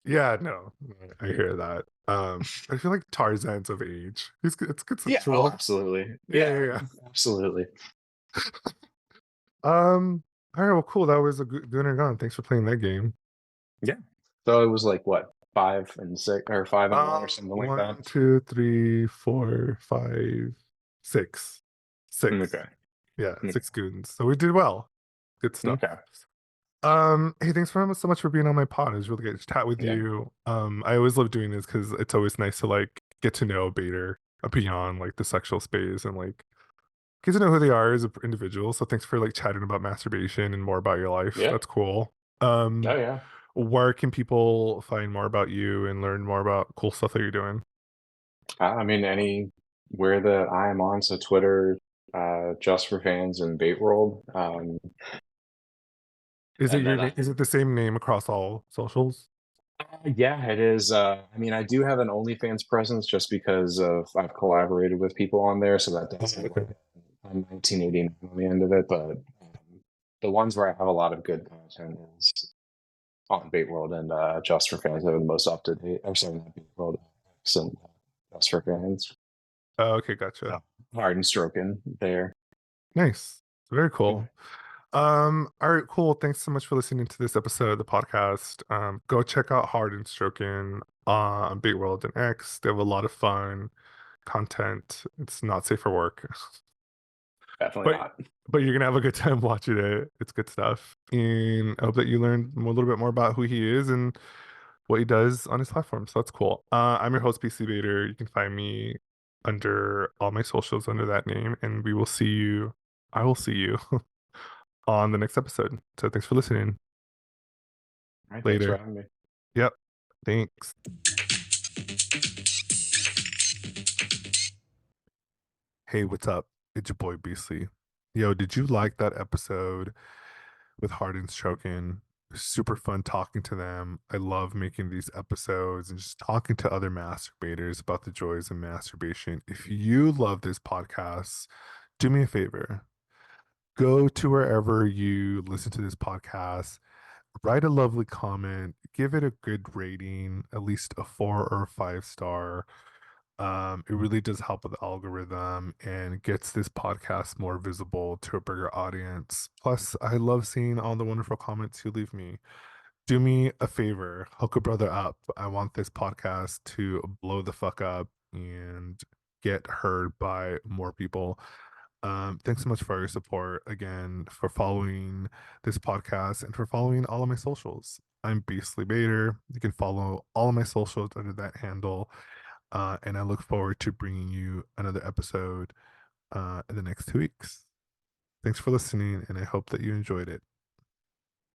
yeah, no, I hear that. I feel like Tarzan's of age. It's Yeah, oh consensual. absolutely. Yeah, Yeah, yeah, yeah. absolutely. All right, well, cool. That was a good and gone. Thanks for playing that game. Yeah. So it was like what, 5 and 6 or 5 and 1 or something like that. One, two, three, four, five, six, six. Okay. Yeah, Okay. six goons. So we did well. Good stuff. Okay. Hey, thanks so much for being on my pod. It was really good to chat with Yeah. you. I always love doing this because it's always nice to like get to know a baiter beyond like the sexual space and like get to know who they are as an individual. So thanks for like chatting about masturbation and more about your life. Yeah. That's cool. Oh yeah. Where can people find more about you and learn more about cool stuff that you're doing? I mean anywhere that I am on, so Twitter, just for fans and Bait World. Is it And your then name? Is it the same name across all socials? yeah, it is. I mean, I do have an OnlyFans presence just because of I've collaborated with people on there, so that does have Okay. like a 1989 on the end of it. But the ones where I have a lot of good content is on Bait World and Just for Fans. They're the most up to date. I'm sorry, not Bait World, X and Just for Fans. Oh, okay, gotcha. So HardnStrokn there. Nice. Very Mhm. cool. All right, cool. Thanks so much for listening to this episode of the podcast. Go check out Hard and Stroken on Bait World and X. They have a lot of fun content. It's not safe for work. Definitely But not. but you're gonna have a good time watching it. It's good stuff. And I hope that you learned a little bit more about who he is and what he does on his platform. So that's cool. I'm your host, PC Bader. You can find me under all my socials under that name, and we will see you. I will see you on the next episode. So thanks for listening. All right, thanks for Later. having me. Yep. Thanks. Hey, what's up? It's your boy Beasley. Yo, did you like that episode with HardnStrokn? Super fun talking to them. I love making these episodes and just talking to other masturbators about the joys of masturbation. If you love this podcast, do me a favor. Go to wherever you listen to this podcast, write a lovely comment, give it a good rating, at least a 4 or 5 star. It really does help with the algorithm and gets this podcast more visible to a bigger audience. Plus, I love seeing all the wonderful comments you leave me. Do me a favor, hook a brother up. I want this podcast to blow the fuck up and get heard by more people. Thanks so much for your support again, for following this podcast and for following all of my socials. I'm Beastly Bader. You can follow all of my socials under that handle. And I look forward to bringing you another episode in the next 2 weeks. Thanks for listening, and I hope that you enjoyed it.